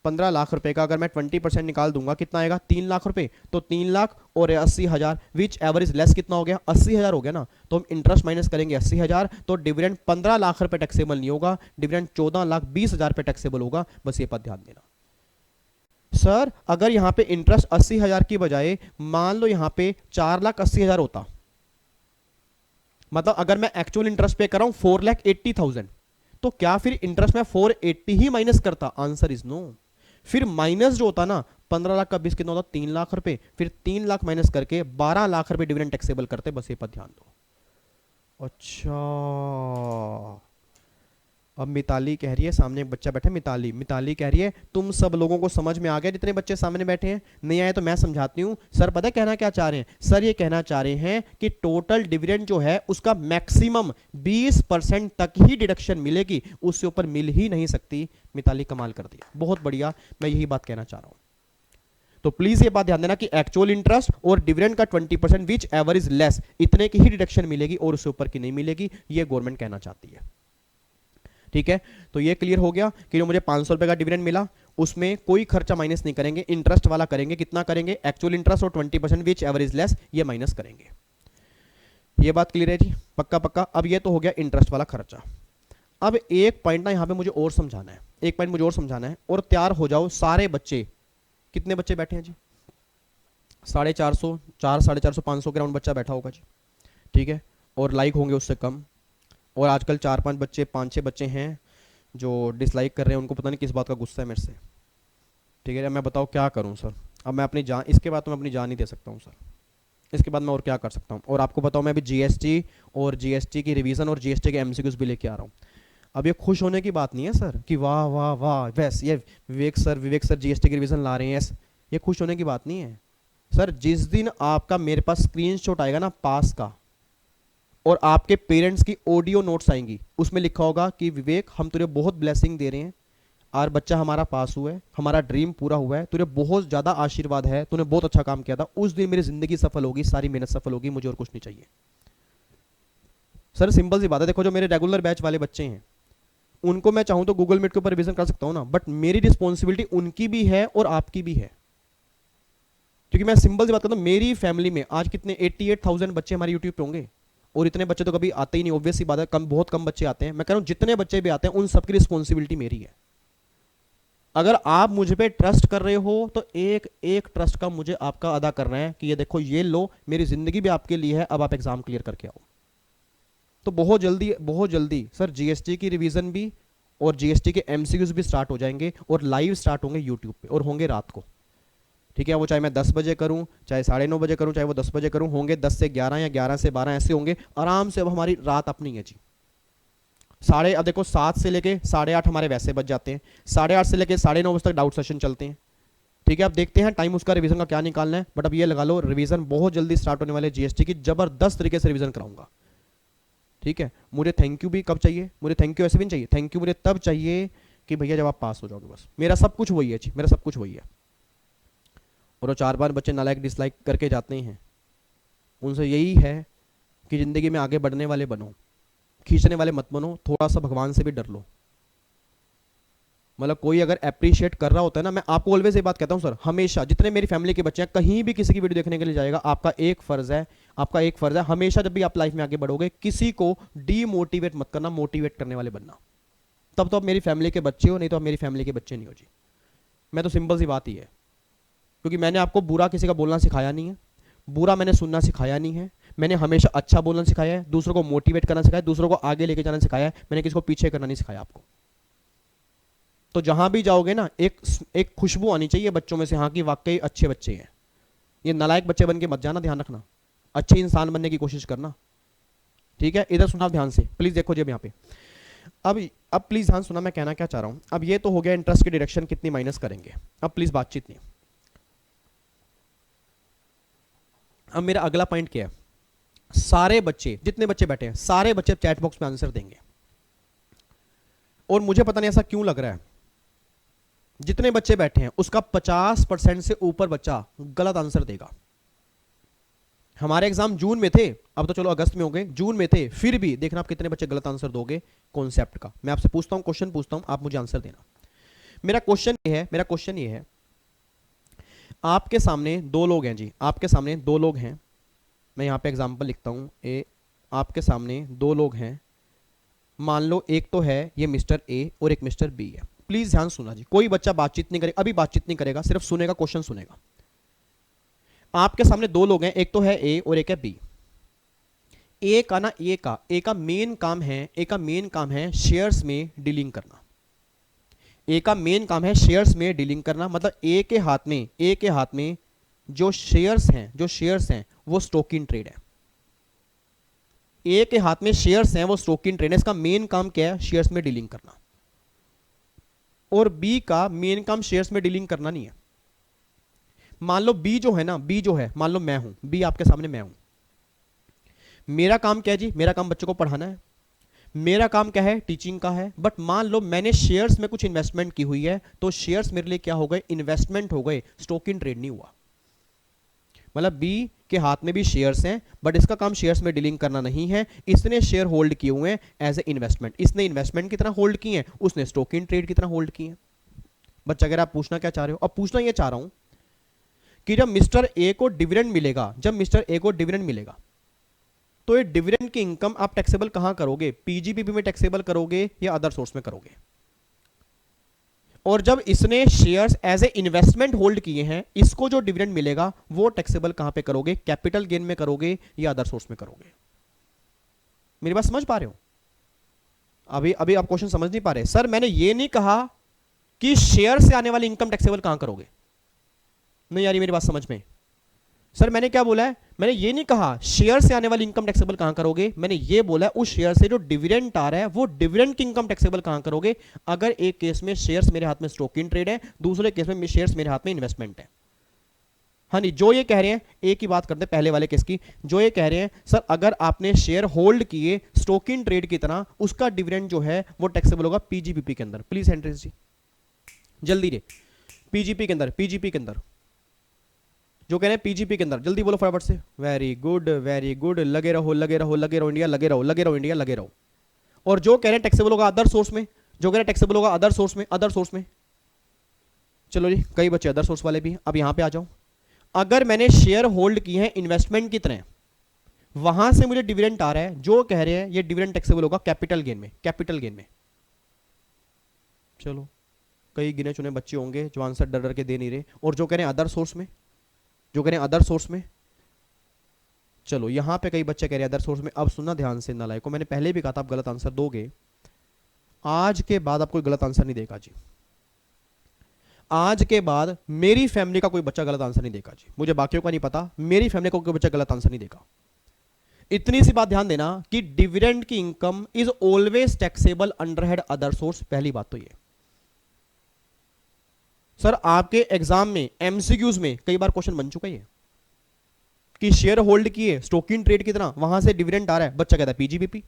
15 लाख रुपए का अगर मैं 20% निकाल दूंगा कितना आएगा? 3 लाख रुपए। तो 3 लाख और 80,000 विच एवरेज लेस कितना हो गया? 80,000 हो गया ना। तो हम इंटरेस्ट माइनस करेंगे 80,000, तो डिविडेंड 15 लाख रुपए टैक्सेबल नहीं होगा, डिविडेंड 14,20,000 पे टैक्सेबल होगा। बस ये बात ध्यान देना। सर अगर यहां पे इंटरेस्ट 80,000 की बजाय मान लो यहां पे 4,80,000 होता, मतलब अगर मैं एक्चुअल इंटरेस्ट पे कर रहा हूं 4,80,000, तो क्या फिर इंटरेस्ट में 480 ही माइनस करता? Answer is no. फिर माइनस जो होता ना 15 लाख का 20 कितना होता? 3 लाख रुपए। फिर 3 लाख माइनस करके 12 लाख रुपए डिविडेंड टैक्सेबल करते। बस ये पर ध्यान दो। अच्छा, अब मिताली कह रही है, सामने एक बच्चा बैठा है, मिताली, मिताली कह रही है तुम सब लोगों को समझ में आ गया जितने बच्चे सामने बैठे हैं? नहीं आए तो मैं समझाती हूँ। सर पता है कहना क्या चाह रहे हैं? सर ये कहना चाह रहे हैं कि टोटल डिविडेंड जो है उसका मैक्सिमम 20% तक ही डिडक्शन मिलेगी, उससे ऊपर मिल ही नहीं सकती। मिताली कमाल कर दिया, बहुत बढ़िया, मैं यही बात कहना चाह रहा हूँ। तो प्लीज ये बात ध्यान देना कि एक्चुअल इंटरेस्ट और डिविडेंड का 20% विच एवर इज लेस, इतने की ही डिडक्शन मिलेगी और उससे ऊपर की नहीं मिलेगी, ये गवर्नमेंट कहना चाहती है। ठीक है, तो ये क्लियर हो गया कि जो मुझे 500 रुपए का डिविडेंड मिला उसमें कोई खर्चा माइनस नहीं करेंगे, इंटरेस्ट वाला करेंगे। कितना करेंगे? एक्चुअल इंटरेस्ट और 20% विच एवरेज लेस, ये माइनस करेंगे। ये बात क्लियर है जी? पक्का पक्का। अब ये तो हो गया इंटरेस्ट वाला खर्चा। अब एक पॉइंट ना यहां पे मुझे और समझाना है, एक पॉइंट मुझे और समझाना है, और तैयार हो जाओ सारे बच्चे। कितने बच्चे बैठे हैं जी? 450, 450, 500 के राउंड बच्चा बैठा होगा जी। ठीक है, और लाइक होंगे उससे कम। और आजकल 4-5 बच्चे, 5-6 बच्चे हैं जो डिसलाइक कर रहे हैं, उनको पता नहीं किस बात का गुस्सा है मेरे से। ठीक है, मैं बताओ क्या करूं सर? अब मैं अपनी जान, इसके बाद तो मैं अपनी जान ही दे सकता हूं सर, इसके बाद मैं और क्या कर सकता हूं? और आपको बताओ मैं अभी जीएसटी और जीएसटी की रिवीजन और जीएसटी के एमसीक्यूज भी लेके आ रहा हूं। अब ये खुश होने की बात नहीं है सर कि वाह वाह वाह वैसे ये विवेक सर जीएसटी की रिवीजन ला रहे हैं, ये खुश होने की बात नहीं है सर। जिस दिन आपका मेरे पास स्क्रीनशॉट आएगा ना पास का, और आपके पेरेंट्स की ऑडियो नोट्स आएंगी, उसमें लिखा होगा कि विवेक हम तुझे बहुत ब्लेसिंग दे रहे हैं, और बच्चा हमारा पास हुआ है, हमारा ड्रीम पूरा हुआ है, तुझे बहुत ज़्यादा आशीर्वाद है, तूने बहुत अच्छा काम किया था, उस दिन मेरी ज़िंदगी सफल होगी, सारी मेहनत सफल होगी, मुझे और कुछ नहीं चाहिए। सर सिंपल सी बात है। देखो जो मेरे रेगुलर बैच वाले बच्चे हैं उनको मैं चाहूँ तो गूगल मीट के ऊपर रिवीजन कर सकता हूँ ना, बट मेरी रिस्पॉन्सिबिलिटी उनकी भी है और आपकी भी है। क्योंकि मैं सिंपल सी बात करता हूँ, मेरी फैमिली में आज कितने 88,000 बच्चे हमारे यूट्यूब पे होंगे, और इतने बच्चे तो कभी आते ही नहीं, ऑब्वियस सी बात है, कम, बहुत कम बच्चे आते हैं। मैं कह रहा हूँ जितने बच्चे भी आते हैं उन सबकी रिस्पॉन्सिबिलिटी मेरी है। अगर आप मुझ पे ट्रस्ट कर रहे हो तो एक एक ट्रस्ट का मुझे आपका अदा करना है कि ये देखो ये लो, मेरी जिंदगी भी आपके लिए है, अब आप एग्जाम क्लियर करके आओ। तो बहुत जल्दी सर जीएसटी की रिवीजन भी और जीएसटी के एमसीक्यूज भी स्टार्ट हो जाएंगे, और लाइव स्टार्ट होंगे यूट्यूब पे, और होंगे रात को। ठीक है, वो चाहे मैं 10 बजे करूं, चाहे 9:30 बजे करूं, चाहे वो 10 बजे करूं, होंगे 10 से 11 या 11 से 12, ऐसे होंगे आराम से। अब हमारी रात अपनी है जी। अब देखो 7 से लेके 8:30 हमारे वैसे बज जाते हैं, 8:30 से लेके 9:30 बजे तक डाउट सेशन चलते हैं। ठीक है, अब देखते हैं टाइम उसका रिवीजन का क्या निकालना है, बट अब ये लगा लो रिवीजन बहुत जल्दी स्टार्ट होने वाले जीएसटी की, जबरदस्त तरीके से रिवीजन कराऊंगा। ठीक है, मुझे थैंक यू भी कब चाहिए? मुझे थैंक यू ऐसे भी नहीं चाहिए, थैंक यू मुझे तब चाहिए कि भैया जब आप पास हो जाओगे, बस मेरा सब कुछ वही है जी, मेरा सब कुछ वही है। और वो 4 बार बच्चे नालायक डिसलाइक करके जाते हैं, उनसे यही है कि जिंदगी में आगे बढ़ने वाले बनो, खींचने वाले मत बनो, थोड़ा सा भगवान से भी डर लो। मतलब कोई अगर अप्रिशिएट कर रहा होता है ना, मैं आपको ऑलवेज ये बात कहता हूं सर, हमेशा जितने मेरी फैमिली के बच्चे हैं, कहीं भी किसी की वीडियो देखने के लिए जाएगा, आपका एक फर्ज है हमेशा जब भी आप लाइफ में आगे बढ़ोगे, किसी को डीमोटिवेट मत करना, मोटिवेट करने वाले बनना। तब तो आप मेरी फैमिली के बच्चे हो, नहीं तो आप मेरी फैमिली के बच्चे नहीं हो जी। मैं तो सिंपल सी बात ही है, क्योंकि मैंने आपको बुरा किसी का बोलना सिखाया नहीं है, बुरा मैंने सुनना सिखाया नहीं है, मैंने हमेशा अच्छा बोलना सिखाया है, दूसरों को मोटिवेट करना सिखाया है, दूसरों को आगे लेके जाना सिखाया है, मैंने किसी को पीछे करना नहीं सिखाया आपको। तो जहां भी जाओगे ना, एक खुशबू आनी चाहिए बच्चों में से, हाँ कि वाकई अच्छे बच्चे हैं। ये नालायक बच्चे बन के मत जाना, ध्यान रखना, अच्छे इंसान बनने की कोशिश करना। ठीक है, इधर सुना ध्यान से प्लीज, देखो जब यहाँ पे अब प्लीज ध्यान सुना मैं कहना क्या चाह रहा हूं। अब ये तो हो गया इंटरेस्ट की डिडक्शन कितनी माइनस करेंगे, अब प्लीज बातचीत नहीं। अब मेरा अगला पॉइंट क्या है, सारे बच्चे, जितने बच्चे बैठे हैं, सारे बच्चे चैट बॉक्स में आंसर देंगे। और मुझे पता नहीं ऐसा क्यों लग रहा है, जितने बच्चे बैठे हैं उसका 50% से ऊपर बच्चा गलत आंसर देगा। हमारे एग्जाम जून में थे, अब तो चलो अगस्त में हो गए, जून में थे, फिर भी देखना आप कितने बच्चे गलत आंसर दोगे कॉन्सेप्ट का। मैं आपसे पूछता हूं, क्वेश्चन पूछता हूं, आप मुझे आंसर देना। मेरा क्वेश्चन ये है, आपके सामने दो लोग हैं जी, आपके सामने दो लोग हैं। मैं यहां पे एग्जांपल लिखता हूं ए। आपके सामने दो लोग हैं, मान लो एक तो है ये मिस्टर ए और एक मिस्टर बी है। प्लीज ध्यान सुनना जी, कोई बच्चा बातचीत नहीं करेगा, अभी बातचीत नहीं करेगा, सिर्फ सुनेगा, क्वेश्चन सुनेगा। आपके सामने दो लोग हैं, एक तो है ए और एक है बी। ए का मेन काम है शेयर्स में डीलिंग करना। ए का मेन काम है शेयर्स में डीलिंग करना, मतलब ए के हाथ में जो शेयर्स हैं वो स्टॉक इन ट्रेड है। ए के हाथ में शेयर्स हैं वो स्टॉक इन ट्रेड है, इसका मेन काम क्या है, शेयर्स में डीलिंग करना। और बी का मेन काम शेयर्स में डीलिंग करना नहीं है। मान लो बी जो है, मान लो मैं हूं, बी आपके सामने मैं हूं। मेरा काम क्या है जी, मेरा काम बच्चों को पढ़ाना है, मेरा काम क्या है, टीचिंग का है। बट मान लो मैंने शेयर्स में कुछ इन्वेस्टमेंट की हुई है, तो शेयर्स मेरे लिए क्या हो गए, इन्वेस्टमेंट हो गए, स्टॉक इन ट्रेड नहीं हुआ। मतलब बी के हाथ में भी शेयर्स हैं, बट इसका काम शेयर्स में डीलिंग करना नहीं है, इसने शेयर होल्ड किए हुए हैं एज ए इन्वेस्टमेंट। इसने इन्वेस्टमेंट की तरह होल्ड किए हैं, उसने स्टॉक इन ट्रेड की तरह होल्ड किए हैं। बच्चा अगर आप पूछना क्या चाह रहे हो, अब पूछना यह चाह रहा हूं कि जब मिस्टर ए को डिविडेंड मिलेगा, तो ये डिविडेंड की इनकम आप टैक्सेबल कहां करोगे, पीजीपीपी में टैक्सेबल करोगे या अदर सोर्स में करोगे। और जब इसने shares as a investment hold किए हैं, इसको जो डिविडेंड मिलेगा वो टैक्सेबल कहां पे करोगे, कैपिटल गेन में करोगे या अदर सोर्स में करोगे। मेरी बात समझ पा रहे हो? अभी आप क्वेश्चन समझ नहीं पा रहे। सर मैंने ये नहीं कहा कि शेयर से आने वाली इनकम टैक्सेबल कहां करोगे, नहीं आ रही मेरी बात समझ में? सर मैंने क्या बोला है, मैंने ये नहीं कहा शेयर से आने वाली इनकम टैक्सेबल कहां करोगे, मैंने ये बोला उस शेयर से जो डिविडेंड आ रहा है वो डिविडेंड की इनकम टैक्सेबल कहां करोगे। अगर एक केस में शेयर्स मेरे हाथ में स्टॉक इन ट्रेड है, दूसरे केस में शेयर्स मेरे हाथ में इन्वेस्टमेंट है। हाँ नहीं, जो ये कह रहे हैं, एक ही बात करते हैं पहले वाले केस की, जो ये कह रहे हैं सर अगर आपने शेयर होल्ड किए स्टॉक इन ट्रेड की तरह, उसका डिविडेंड जो है वो टैक्सेबल होगा पीजीपीपी के अंदर। प्लीज एंट्रेंस जी जल्दी रे, पीजीपी के अंदर जो कह रहे हैं पीजीपी के अंदर, जल्दी बोलो फटाफट से। वेरी गुड वेरी गुड, लगे रहो इंडिया, लगे रहो इंडिया, लगे रहो। और जो कह रहे हैं टैक्सेबल होगा अदर सोर्स में, अदर सोर्स में। चलो जी, कई बच्चे अदर सोर्स वाले भी। अब यहां पे आ जाओ, अगर मैंने शेयर होल्ड की है इन्वेस्टमेंट की तरह, वहां से मुझे डिविडेंड आ रहा है, जो कह रहे हैं ये डिविडेंड टैक्सेबल होगा कैपिटल गेन में। चलो कई गिने चुने बच्चे होंगे जो आंसर डर के दे नहीं रहे। और जो कह रहे हैं अदर सोर्स में, चलो यहां पे कई बच्चे कह रहे हैं अदर सोर्स में। अब सुनना ध्यान से नालायकों, मैंने पहले भी कहा था आप गलत आंसर दोगे, आज के बाद आप कोई गलत आंसर नहीं देगा जी। आज के बाद मेरी फैमिली का कोई बच्चा गलत आंसर नहीं देगा जी, मुझे बाकियों का नहीं पता, मेरी फैमिली का कोई बच्चा गलत आंसर नहीं देगा। इतनी सी बात ध्यान देना कि डिविडेंड की income is always taxable under head other source. पहली बात तो ये। सर आपके एग्जाम में एमसीक्यूज में कई बार क्वेश्चन बन चुका है कि शेयर होल्ड किए स्टॉक इन ट्रेड की तरह, वहां से डिविडेंड आ रहा है, बच्चा कहता है पीजीपीपी।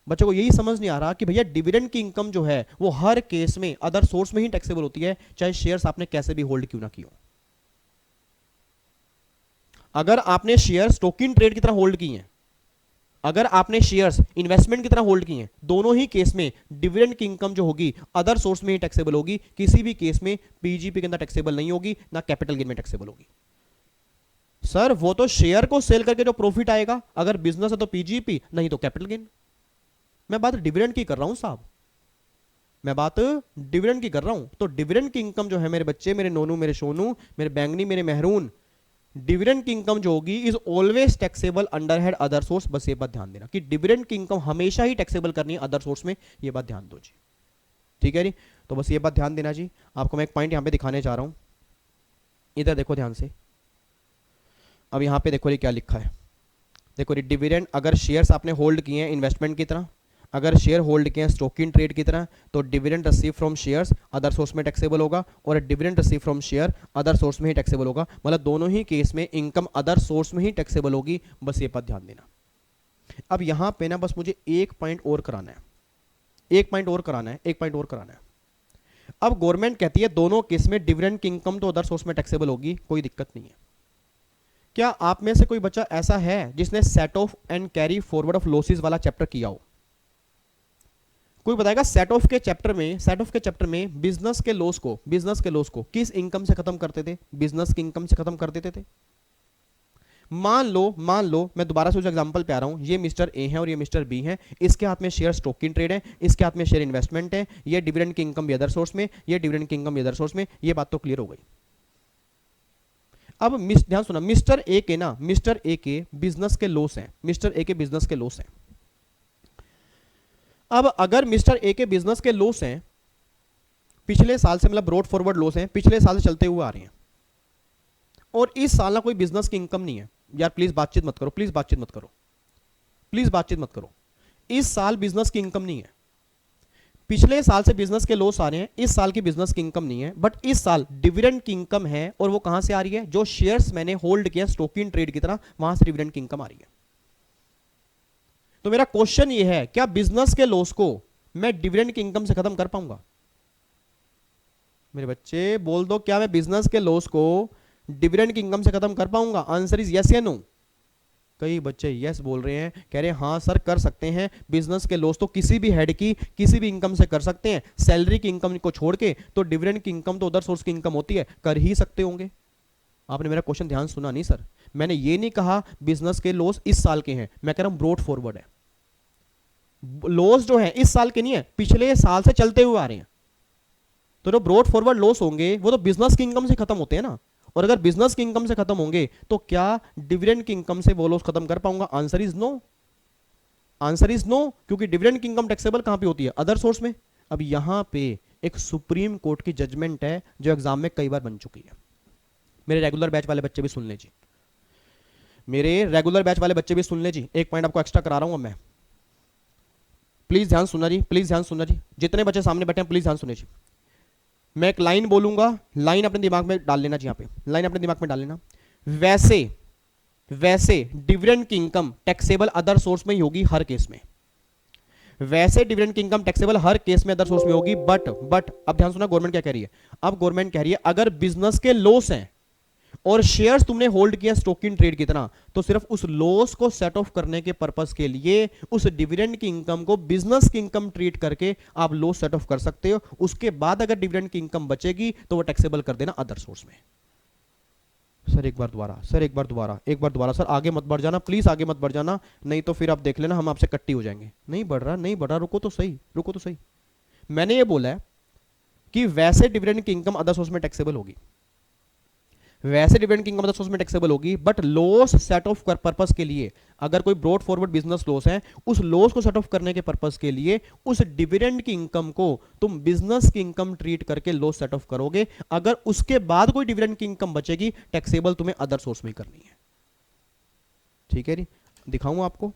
बच्चों को यही समझ नहीं आ रहा कि भैया डिविडेंड की इनकम जो है वो हर केस में अदर सोर्स में ही टैक्सेबल होती है, चाहे शेयर्स आपने कैसे भी होल्ड क्यों ना की हो। अगर आपने शेयर स्टॉक इन ट्रेड की तरह होल्ड की हैं, अगर आपने शेयर्स इन्वेस्टमेंट की तरह होल्ड की हैं, दोनों ही केस में डिविडेंड की इनकम जो होगी अदर सोर्स में ही टैक्सेबल होगी, किसी भी केस में पीजीपी के अंदर टैक्सेबल नहीं होगी, ना कैपिटल गेन में टैक्सेबल होगी। सर वो तो शेयर को सेल करके जो प्रॉफिट आएगा, अगर बिजनेस है तो पीजीपी, नहीं तो कैपिटल गेन। मैं बात डिविडेंड की कर रहा हूं साहब, मैं बात डिविडेंड की कर रहा हूं। तो डिविडेंड की इनकम जो है मेरे बच्चे, मेरे नोनू, मेरे सोनू, मेरे बैंगनी, मेरे मेहरून, डिविडेंड की इनकम जो होगी is always taxable under head other source. बस ये बात ध्यान देना कि डिविडेंड की इनकम हमेशा ही टैक्सेबल करनी है अदर सोर्स में, ये बात ध्यान दो जी, ठीक है जी। तो बस ये बात ध्यान देना जी। आपको मैं एक पॉइंट यहां पे दिखाने जा रहा हूं, इधर देखो ध्यान से। अब यहां पे देखो ये क्या लिखा है, देखो डिविडेंड अगर शेयर्स आपने होल्ड किए हैं इन्वेस्टमेंट की तरह, अगर शेयर होल्ड किए हैं स्टॉक इन ट्रेड की तरह, तो dividend receive from shares other source में टैक्सेबल होगा, और dividend receive from share other source में ही टैक्सेबल होगा। मतलब दोनों ही केस में इनकम अदर सोर्स में ही टैक्सेबल होगी, बस ये बात ध्यान देना। अब यहां पे ना बस मुझे एक पॉइंट और कराना है। अब गवर्नमेंट कहती है दोनों केस में डिविडेंड की इनकम तो अदर सोर्स में टैक्सेबल होगी, कोई दिक्कत नहीं है। क्या आप में से कोई बच्चा ऐसा है जिसने set off and carry forward of losses वाला चैप्टर किया हो? कोई बताएगा सेट ऑफ के चैप्टर में बिजनेस के लॉस को किस इनकम से खत्म करते थे? बिजनेस की इनकम से खत्म कर देते थे। मान लो मैं दोबारा से उस एग्जांपल पे आ रहा हूं, ये मिस्टर ए है और ये मिस्टर बी है, इसके हाथ में शेयर स्टॉक इन ट्रेड है, इसके हाथ में शेयर इन्वेस्टमेंट है, ये डिविडेंड की इनकम भी अदर सोर्स में, ये डिविडेंड की इनकम भी अदर सोर्स में। ये बात तो क्लियर हो गई। अब ध्यान सुना, मिस्टर ए के बिजनेस के लॉस हैं, मिस्टर ए के बिजनेस के लॉस हैं। अब अगर मिस्टर ए के बिजनेस के लॉस हैं पिछले साल से, मतलब ब्रॉड फॉरवर्ड लॉस हैं पिछले साल से चलते हुए आ रहे हैं, और इस साल ना कोई बिजनेस की इनकम नहीं है, यार प्लीज बातचीत मत करो, प्लीज बातचीत मत करो, प्लीज बातचीत मत करो। इस साल बिजनेस की इनकम नहीं है, पिछले साल से बिजनेस के लॉस आ रहे हैं, इस साल की बिजनेस की इनकम नहीं है, बट इस साल डिविडेंड की इनकम है। और वो कहां से आ रही है? जो शेयर्स मैंने होल्ड किया स्टॉक इन ट्रेड की तरह, वहां से डिविडेंड की इनकम आ रही है। तो मेरा क्वेश्चन ये है, क्या बिजनेस के लॉस को मैं डिविडेंड की इनकम से खत्म कर पाऊंगा? मेरे बच्चे बोल दो, क्या मैं बिजनेस के लॉस को डिविडेंड की इनकम से खत्म कर पाऊंगा? आंसर इज यस या नो। कई बच्चे यस बोल रहे हैं, कह रहे हैं हाँ सर कर सकते हैं, बिजनेस के लॉस तो किसी भी हेड की किसी भी इनकम से कर सकते हैं, सैलरी की इनकम को छोड़ के, तो डिविडेंड की इनकम तो अदर सोर्स की इनकम होती है, कर ही सकते होंगे। आपने मेरा क्वेश्चन ध्यान सुना नहीं सर, मैंने ये नहीं कहा बिजनेस के लॉस इस साल के हैं, मैं कह रहा हूं ब्रॉड फॉरवर्ड है। लॉस जो है इस साल के नहीं है, पिछले साल से चलते हुए आ रहे हैं। तो जो ब्रॉड फॉरवर्ड लॉस होंगे वो तो बिजनेस की इनकम से खत्म होते हैं ना, और अगर बिजनेस की इनकम से खत्म होंगे तो क्या डिविडेंड की इनकम से वो लॉस खत्म कर पाऊंगा? Answer is no, answer is no, क्योंकि डिविडेंड की इनकम टैक्सेबल कहां पे होती है? अदर सोर्स में। अब यहां पे एक सुप्रीम कोर्ट की जजमेंट है जो एग्जाम में कई बार बन चुकी है। मेरे रेगुलर बैच वाले बच्चे भी सुन ले जी, मेरे रेगुलर बैच वाले बच्चे भी सुन ले जी, एक पॉइंट आपको एक्स्ट्रा करा रहा हूं मैं, प्लीज ध्यान सुनना जी, प्लीज ध्यान सुनना जी, जितने बच्चे सामने बैठे हैं प्लीज ध्यान सुनिए जी। मैं एक लाइन बोलूंगा, लाइन अपने दिमाग में डाल लेना जी, यहां पे लाइन अपने दिमाग में डाल लेना। वैसे डिविडेंड की इनकम टैक्सेबल अदर सोर्स में ही होगी हर केस में, वैसे डिविडेंड की इनकम टैक्सेबल हर केस में अदर सोर्स में होगी, बट अब ध्यान सुना गवर्नमेंट क्या कह रही है। अब गवर्नमेंट कह रही है अगर बिजनेस के लॉस हैं और शेयर्स तुमने होल्ड किया स्टॉक इन ट्रेड की तरह, तो सिर्फ उस लॉस को सेट ऑफ करने के पर्पस के लिए उस डिविडेंड की इनकम को बिजनेस की इनकम ट्रीट करके आप लॉस सेट ऑफ कर सकते हो। उसके बाद अगर डिविडेंड की इनकम बचेगी तो वो टैक्सेबल कर देना अदर सोर्स में। सर एक बार दोबारा सर, आगे मत बढ़ जाना प्लीज, आगे मत बढ़ जाना, नहीं तो फिर आप देख लेना हम आपसे कट्टी हो जाएंगे। नहीं बढ़ रहा, रुको तो सही। मैंने ये बोला है कि वैसे डिविडेंड की इनकम अदर सोर्स में टैक्सेबल होगी, वैसे डिविडेंड की इनकम अदर सोर्स में टैक्सेबल होगी, बट लॉस सेट ऑफ कर पर्पस के लिए, अगर कोई ब्रॉड फॉरवर्ड बिजनेस लॉस है, उस लॉस को सेट ऑफ करने के पर्पस के लिए उस डिविडेंड की इनकम को तुम बिजनेस की इनकम ट्रीट करके लॉस सेट ऑफ करोगे। अगर उसके बाद कोई डिविडेंड की इनकम बचेगी, टैक्सेबल तुम्हें अदर सोर्स में करनी है। ठीक है जी, दिखाऊं आपको,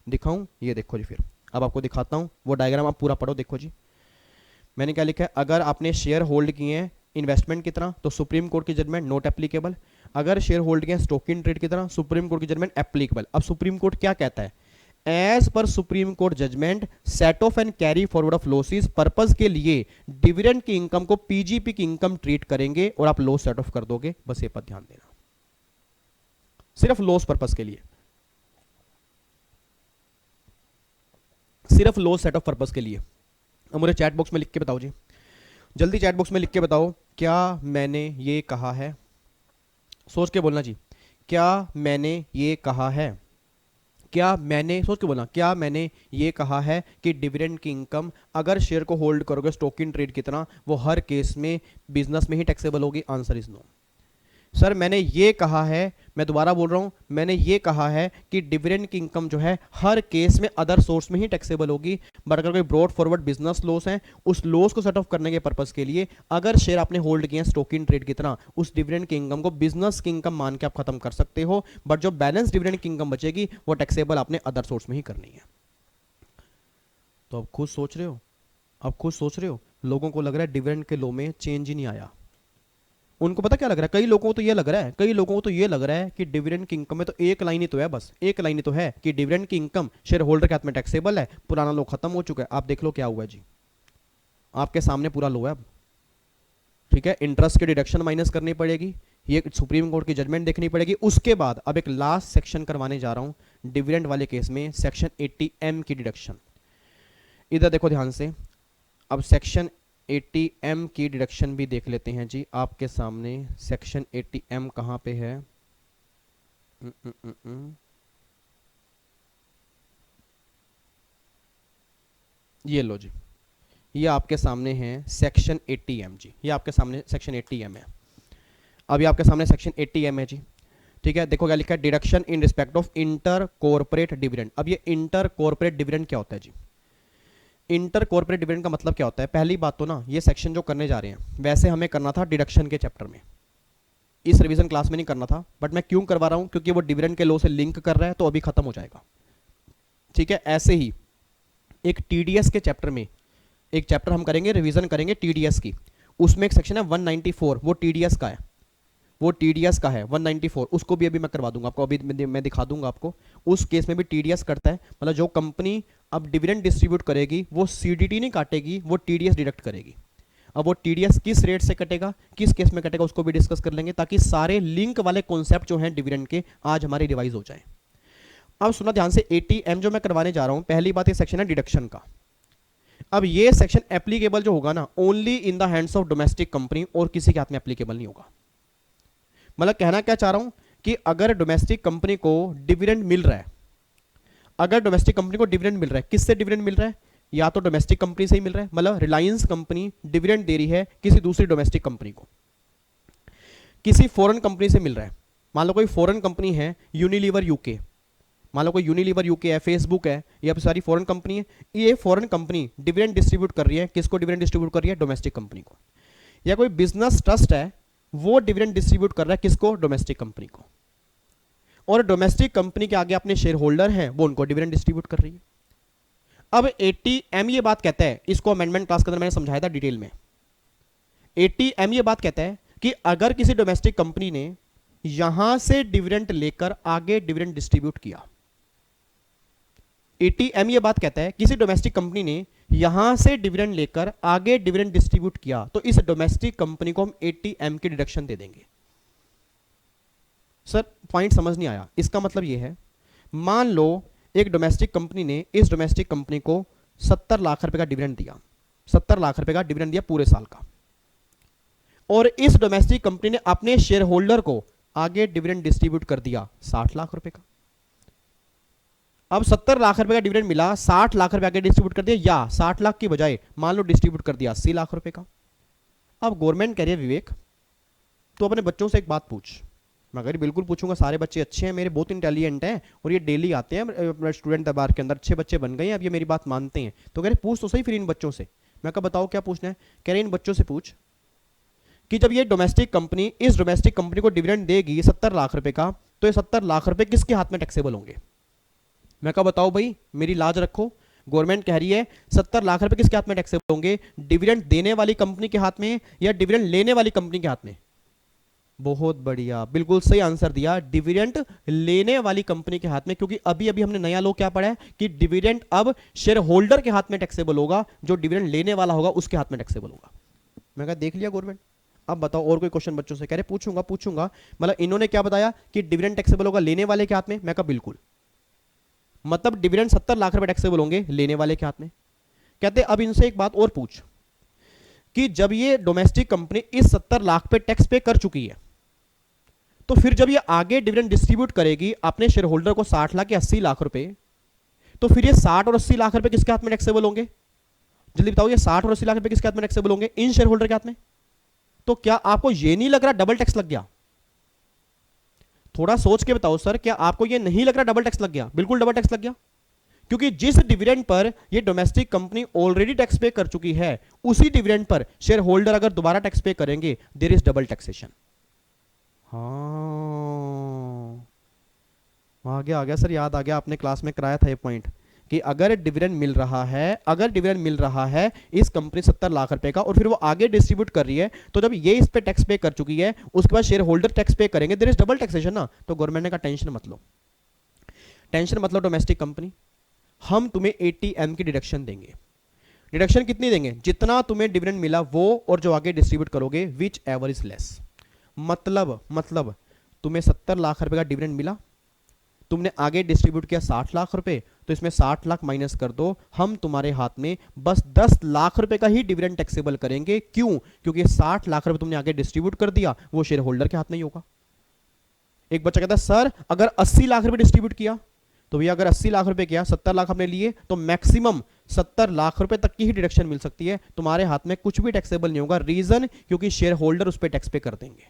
दिखाऊं, ये देखो जी, फिर अब आपको दिखाता हूं वो डायग्राम, आप पूरा पढ़ो। देखो जी मैंने क्या लिखा है, अगर आपने शेयर होल्ड किए हैं इन्वेस्टमेंट की तरह तो सुप्रीम कोर्ट की जजमेंट नॉट एप्लीकेबल, अगर शेयर होल्ड किए स्टॉक इन ट्रेड की तरह सुप्रीम कोर्ट की जजमेंट एप्लीकेबल। अब सुप्रीम कोर्ट क्या कहता है, as per supreme court judgement set off and carry forward of losses purpose के लिए डिविडेंड की इनकम को पीजीपी की इनकम ट्रीट करेंगे और आप लॉस सेट ऑफ कर दोगे। बस ये पर ध्यान देना, सिर्फ लॉस पर्पस के लिए, सिर्फ लॉस सेट ऑफ पर्पस के लिए। अब मुझे चैट बॉक्स में लिख के बताओ जी, जल्दी चैट बॉक्स में लिख के बताओ, क्या मैंने ये कहा है? सोच के बोलना जी, क्या मैंने ये कहा है? क्या मैंने, सोच के बोलना, क्या मैंने ये कहा है कि डिविडेंड की इनकम अगर शेयर को होल्ड करोगे स्टॉक इन ट्रेड की तरह, वो हर केस में बिजनेस में ही टैक्सेबल होगी? Answer is no. सर मैंने ये कहा है, मैं दोबारा बोल रहा हूं, मैंने ये कहा है कि डिविडेंड की इनकम जो है हर केस में अदर सोर्स में ही टैक्सेबल होगी, बट अगर कोई ब्रॉड फॉरवर्ड बिजनेस लॉस है, उस लॉस को सेट ऑफ करने के पर्पस के लिए अगर शेयर आपने होल्ड किए स्टॉक इन ट्रेड की तरह, उस डिविडेंड की इनकम को बिजनेस की इनकम मान के आप खत्म कर सकते हो, बट जो बैलेंस डिविडेंड की इनकम बचेगी वो टैक्सेबल आपने अदर सोर्स में ही करनी है। तो अब खुद सोच रहे हो, लोगों को लग रहा है डिविडेंड के लॉ में चेंज ही नहीं आया। उनको पता क्या लग रहा है, कई लोगों को तो ये लग रहा है कि डिविडेंड की इनकम में तो एक लाइन ही तो है, बस एक लाइन ही तो है कि डिविडेंड की इनकम शेयर होल्डर के हाथ में टैक्सेबल है, पुराना लो खत्म हो चुका है। आप देख लो क्या हुआ जी, आपके सामने पूरा लो है। अब ठीक है, इंटरेस्ट की डिडक्शन माइनस करनी पड़ेगी, ये सुप्रीम कोर्ट की जजमेंट देखनी पड़ेगी। उसके बाद अब एक लास्ट सेक्शन करवाने जा रहा हूं डिविडेंड वाले केस में, सेक्शन 80M की डिडक्शन। इधर देखो ध्यान से, अब सेक्शन 80M की डिडक्शन भी देख लेते हैं जी आपके सामने। सेक्शन 80M कहां पे है? ये लो जी, ये आपके सामने है सेक्शन 80M जी, ये आपके सामने सेक्शन 80M है। अब ये आपके सामने सेक्शन 80M है जी। ठीक है, देखो क्या लिखा है, deduction in respect of inter corporate dividend. अब ये इंटर कॉर्पोरेट डिविडेंड क्या होता है जी? इंटर कॉर्पोरेट डिविडेंड का मतलब क्या होता है? पहली बात तो ना, ये सेक्शन जो करने जा रहे हैं वैसे हमें करना था डिडक्शन के चैप्टर में, इस रिवीजन क्लास में नहीं करना था, बट मैं क्यों करवा रहा हूं? क्योंकि वो डिविडेंड के लॉ से लिंक कर रहा है, तो अभी खत्म हो जाएगा। ठीक है, ऐसे ही एक टीडीएस के चैप्टर में, एक चैप्टर हम करेंगे, रिवीजन करेंगे टीडीएस की, उसमें एक सेक्शन है 194, वो टीडीएस का है, वो टीडीएस का है 194, उसको भी अभी मैं करवा दूंगा आपको, अभी मैं दिखा दूंगा आपको। उस केस में भी टीडीएस करता है, मतलब जो कंपनी अब डिविडेंड डिस्ट्रीब्यूट करेगी वो सीडीटी नहीं काटेगी, वो टीडीएस डिडक्ट करेगी। अब वो टीडीएस किस रेट से कटेगा, किस केस में कटेगा, उसको भी डिस्कस कर लेंगे, ताकि सारे लिंक वाले कॉन्सेप्ट जो हैं डिविडेंड के आज हमारे रिवाइज हो जाए। अब सुना ध्यान से, 80M जो मैं करवाने जा रहा हूं, पहली बात ये सेक्शन है डिडक्शन का। अब ये सेक्शन एप्लीकेबल जो होगा ना, only in the hands of domestic company, और किसी के हाथ में एप्लीकेबल नहीं होगा। मतलब कहना क्या चाह रहा हूं कि अगर डोमेस्टिक कंपनी को डिविडेंड मिल रहा है, अगर डोमेस्टिक कंपनी को डिविडेंड मिल रहा है, किससे डिविडेंड मिल रहा है? या तो डोमेस्टिक कंपनी से ही मिल रहा है, मतलब रिलायंस कंपनी डिविडेंड दे रही है किसी दूसरी डोमेस्टिक कंपनी को, किसी फॉरेन कंपनी से मिल रहा है। मान लो कोई फॉरेन कंपनी है, यूनिलीवर यूके, मान लो कोई यूनिलीवर यूके है, फेसबुक है, ये सारी फॉरेन कंपनी है। ये फॉरेन कंपनी डिविडेंड डिस्ट्रीब्यूट कर रही है, किसको डिविडेंड डिस्ट्रीब्यूट कर रही है? डोमेस्टिक कंपनी को। या कोई बिजनेस ट्रस्ट है, वो डिविडेंड डिस्ट्रीब्यूट कर रहा है किसको? डोमेस्टिक कंपनी को। और डोमेस्टिक कंपनी के आगे अपने शेयर होल्डर हैं, वो उनको डिविडेंड डिस्ट्रीब्यूट कर रही है। अब 80M ये बात कहता है, इसको अमेंडमेंट क्लास के अंदर मैंने समझाया था डिटेल में। 80M ये बात कहता है कि अगर किसी डोमेस्टिक कंपनी ने यहां से डिविडेंड लेकर आगे डिविडेंड डिस्ट्रीब्यूट किया, 80M ये बात कहता है किसी डोमेस्टिक कंपनी ने यहां से डिविडेंड लेकर आगे डिविडेंड डिस्ट्रीब्यूट किया, तो इस डोमेस्टिक कंपनी को हम 80M की डिडक्शन दे देंगे। सर पॉइंट समझ नहीं आया। इसका मतलब यह है, मान लो एक डोमेस्टिक कंपनी ने इस डोमेस्टिक कंपनी को 70 लाख रुपए का डिविडेंड दिया, 70 लाख रुपए का डिविडेंड दिया पूरे साल का, और इस डोमेस्टिक कंपनी ने अपने शेयर होल्डर को आगे डिविडेंड डिस्ट्रीब्यूट कर दिया 60 लाख रुपए का। अब 70 लाख रुपए का डिविडेंड मिला, 60 लाख रुपए आगे डिस्ट्रीब्यूट कर दिया, या 60 लाख की बजाय मान लो डिस्ट्रीब्यूट कर दिया 80 लाख रुपए का। अब गवर्नमेंट कह रही है विवेक, तो अपने बच्चों से एक बात पूछ। मैं अगर बिल्कुल पूछूंगा, सारे बच्चे अच्छे हैं मेरे, बहुत इंटेलिजेंट हैं, और ये डेली आते हैं स्टूडेंट दरबार के अंदर, अच्छे बच्चे बन गए हैं, अब ये मेरी बात मानते हैं। तो कह रहे पूछ तो सही फिर इन बच्चों से। मैं कहा बताओ क्या पूछना है? कह रहे इन बच्चों से पूछ कि जब ये डोमेस्टिक कंपनी इस डोमेस्टिक कंपनी को डिविडेंड देगी 70 लाख रुपए का, तो ये 70 लाख रुपए किसके हाथ में टैक्सेबल होंगे? मैं कहा बताओ भाई, मेरी लाज रखो। गवर्नमेंट कह रही है 70 लाख रुपए किसके हाथ में टैक्सेबल होंगे? डिविडेंड देने वाली कंपनी के हाथ में या डिविडेंड लेने वाली कंपनी के हाथ में? बहुत बढ़िया, बिल्कुल सही आंसर दिया, डिविडेंड लेने वाली कंपनी के हाथ में, क्योंकि अभी अभी हमने नया लॉ क्या पढ़ा है कि डिविडेंड अब शेयर होल्डर के हाथ में टैक्सेबल होगा, जो डिविडेंड लेने वाला होगा उसके हाथ में टैक्सेबल होगा। मैं कहा देख लिया गवर्नमेंट। अब बताओ और कोई क्वेश्चन बच्चों से? कह रहे पूछूंगा पूछूंगा। मतलब इन्होंने क्या बताया कि डिविडेंड टैक्सेबल होगा लेने वाले के हाथ में। मैं कहा बिल्कुल, मतलब डिविडेंड 70 लाख रुपए टैक्सेबल होंगे लेने वाले के हाथ में। कहते अब इनसे एक बात और पूछ कि जब ये डोमेस्टिक कंपनी इस 70 लाख पे टैक्स पे कर चुकी है, तो फिर जब ये आगे डिविडेंड डिस्ट्रीब्यूट करेगी अपने शेयर होल्डर को 60 लाख या 80 लाख रुपए, तो फिर ये 60 और 80 लाख रुपए किसके हाथ में टैक्सेबल होंगे? जल्दी बताओ, ये 60 और 80 लाख रुपए किसके हाथ में टैक्सेबल होंगे? इन शेयर होल्डर के हाथ में। तो क्या आपको ये नहीं लग रहा डबल टैक्स लग गया? थोड़ा सोच के बताओ सर, क्या आपको ये नहीं लग रहा डबल टैक्स लग गया? बिल्कुल डबल टैक्स लग गया, क्योंकि जिस डिविडेंड पर ये डोमेस्टिक कंपनी ऑलरेडी टैक्स पे कर चुकी है, उसी डिविडेंड पर शेयर होल्डर अगर दोबारा टैक्स पे करेंगे, देयर इज डबल टैक्सेशन। हाँ आ गया सर, याद आ गया, आपने क्लास में कराया था ये पॉइंट कि अगर डिविडेंड मिल रहा है इस कंपनी 70 लाख रुपए का, और फिर वो आगे डिस्ट्रीब्यूट कर रही है, तो जब ये इस पे टैक्स पे कर चुकी है, उसके बाद शेयर होल्डर टैक्स पे करेंगे, देयर इज डबल टैक्सेशन ना। तो गवर्नमेंट ने कहा टेंशन मत लो, टेंशन मत लो डोमेस्टिक कंपनी, हम तुम्हें 80M की डिडक्शन देंगे। डिडक्शन कितनी देंगे, जितना तुम्हें डिविडेंड मिला वो और जो आगे डिस्ट्रीब्यूट करोगे, विच एवर इज लेस। मतलब तुम्हें 70 लाख रुपए का डिविडेंड मिला, तुमने आगे डिस्ट्रीब्यूट किया 60 लाख रुपए, तो इसमें 60 लाख माइनस कर दो, हम तुम्हारे हाथ में बस 10 लाख रुपए का ही डिविडेंड टैक्सेबल करेंगे। क्यों? क्योंकि 60 लाख रुपए तुमने आगे डिस्ट्रीब्यूट कर दिया, वो शेयर होल्डर के हाथ में ही होगा। एक बच्चा कहता है सर अगर 80 लाख रुपए डिस्ट्रीब्यूट किया, तो भैया अगर 80 लाख रुपए किया, 70 लाख हमने लिए, तो मैक्सिमम 70 लाख रुपए तक की ही डिडक्शन मिल सकती है, तुम्हारे हाथ में कुछ भी टैक्सेबल नहीं होगा। रीजन, क्योंकि शेयर होल्डर उस पर टैक्स पे कर देंगे।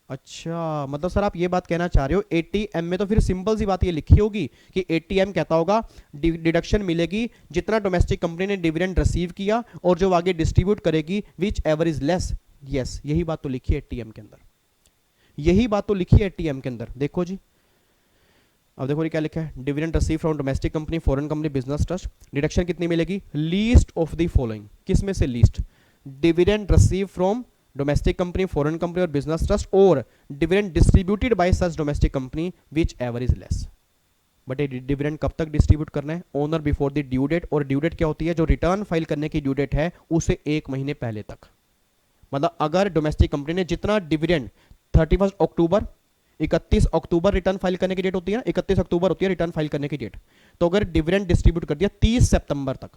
अच्छा, मतलब सर आप ये बात कहना चाह रहे हो एटीएम में तो फिर सिंपल सी बात ये लिखी होगी कि एटीएम कहता होगा डिडक्शन मिलेगी जितना डोमेस्टिक कंपनी ने डिविडेंड रिसीव किया और जो आगे डिस्ट्रीब्यूट करेगी, which ever is less. Yes, यही बात तो लिखी है एटीएम के अंदर, यही बात तो लिखी है एटीएम के अंदर। देखो जी, अब देखो ये क्या लिखा है, dividend receive from domestic company, foreign company, business trust, deduction कितनी मिलेगी, लीस्ट ऑफ द फॉलोइंग। किस में से least? Dividend receive from domestic company, foreign company और बिजनेस ट्रस्ट, और dividend distributed by such domestic company, whichever is less. But ये dividend कब तक डिस्ट्रीब्यूट करना है? On or before the due date. और ड्यू डेट क्या होती है? जो रिटर्न फाइल करने की ड्यू डेट है उसे 1 महीने पहले तक। मतलब अगर डोमेस्टिक कंपनी ने जितना डिविडेंड 31 अक्टूबर, 31 अक्टूबर रिटर्न फाइल करने की डेट होती है ना, 31 अक्टूबर होती है रिटर्न फाइल करने की डेट, तो अगर डिविडेंड डिस्ट्रीब्यूट कर दिया 30 सितंबर तक,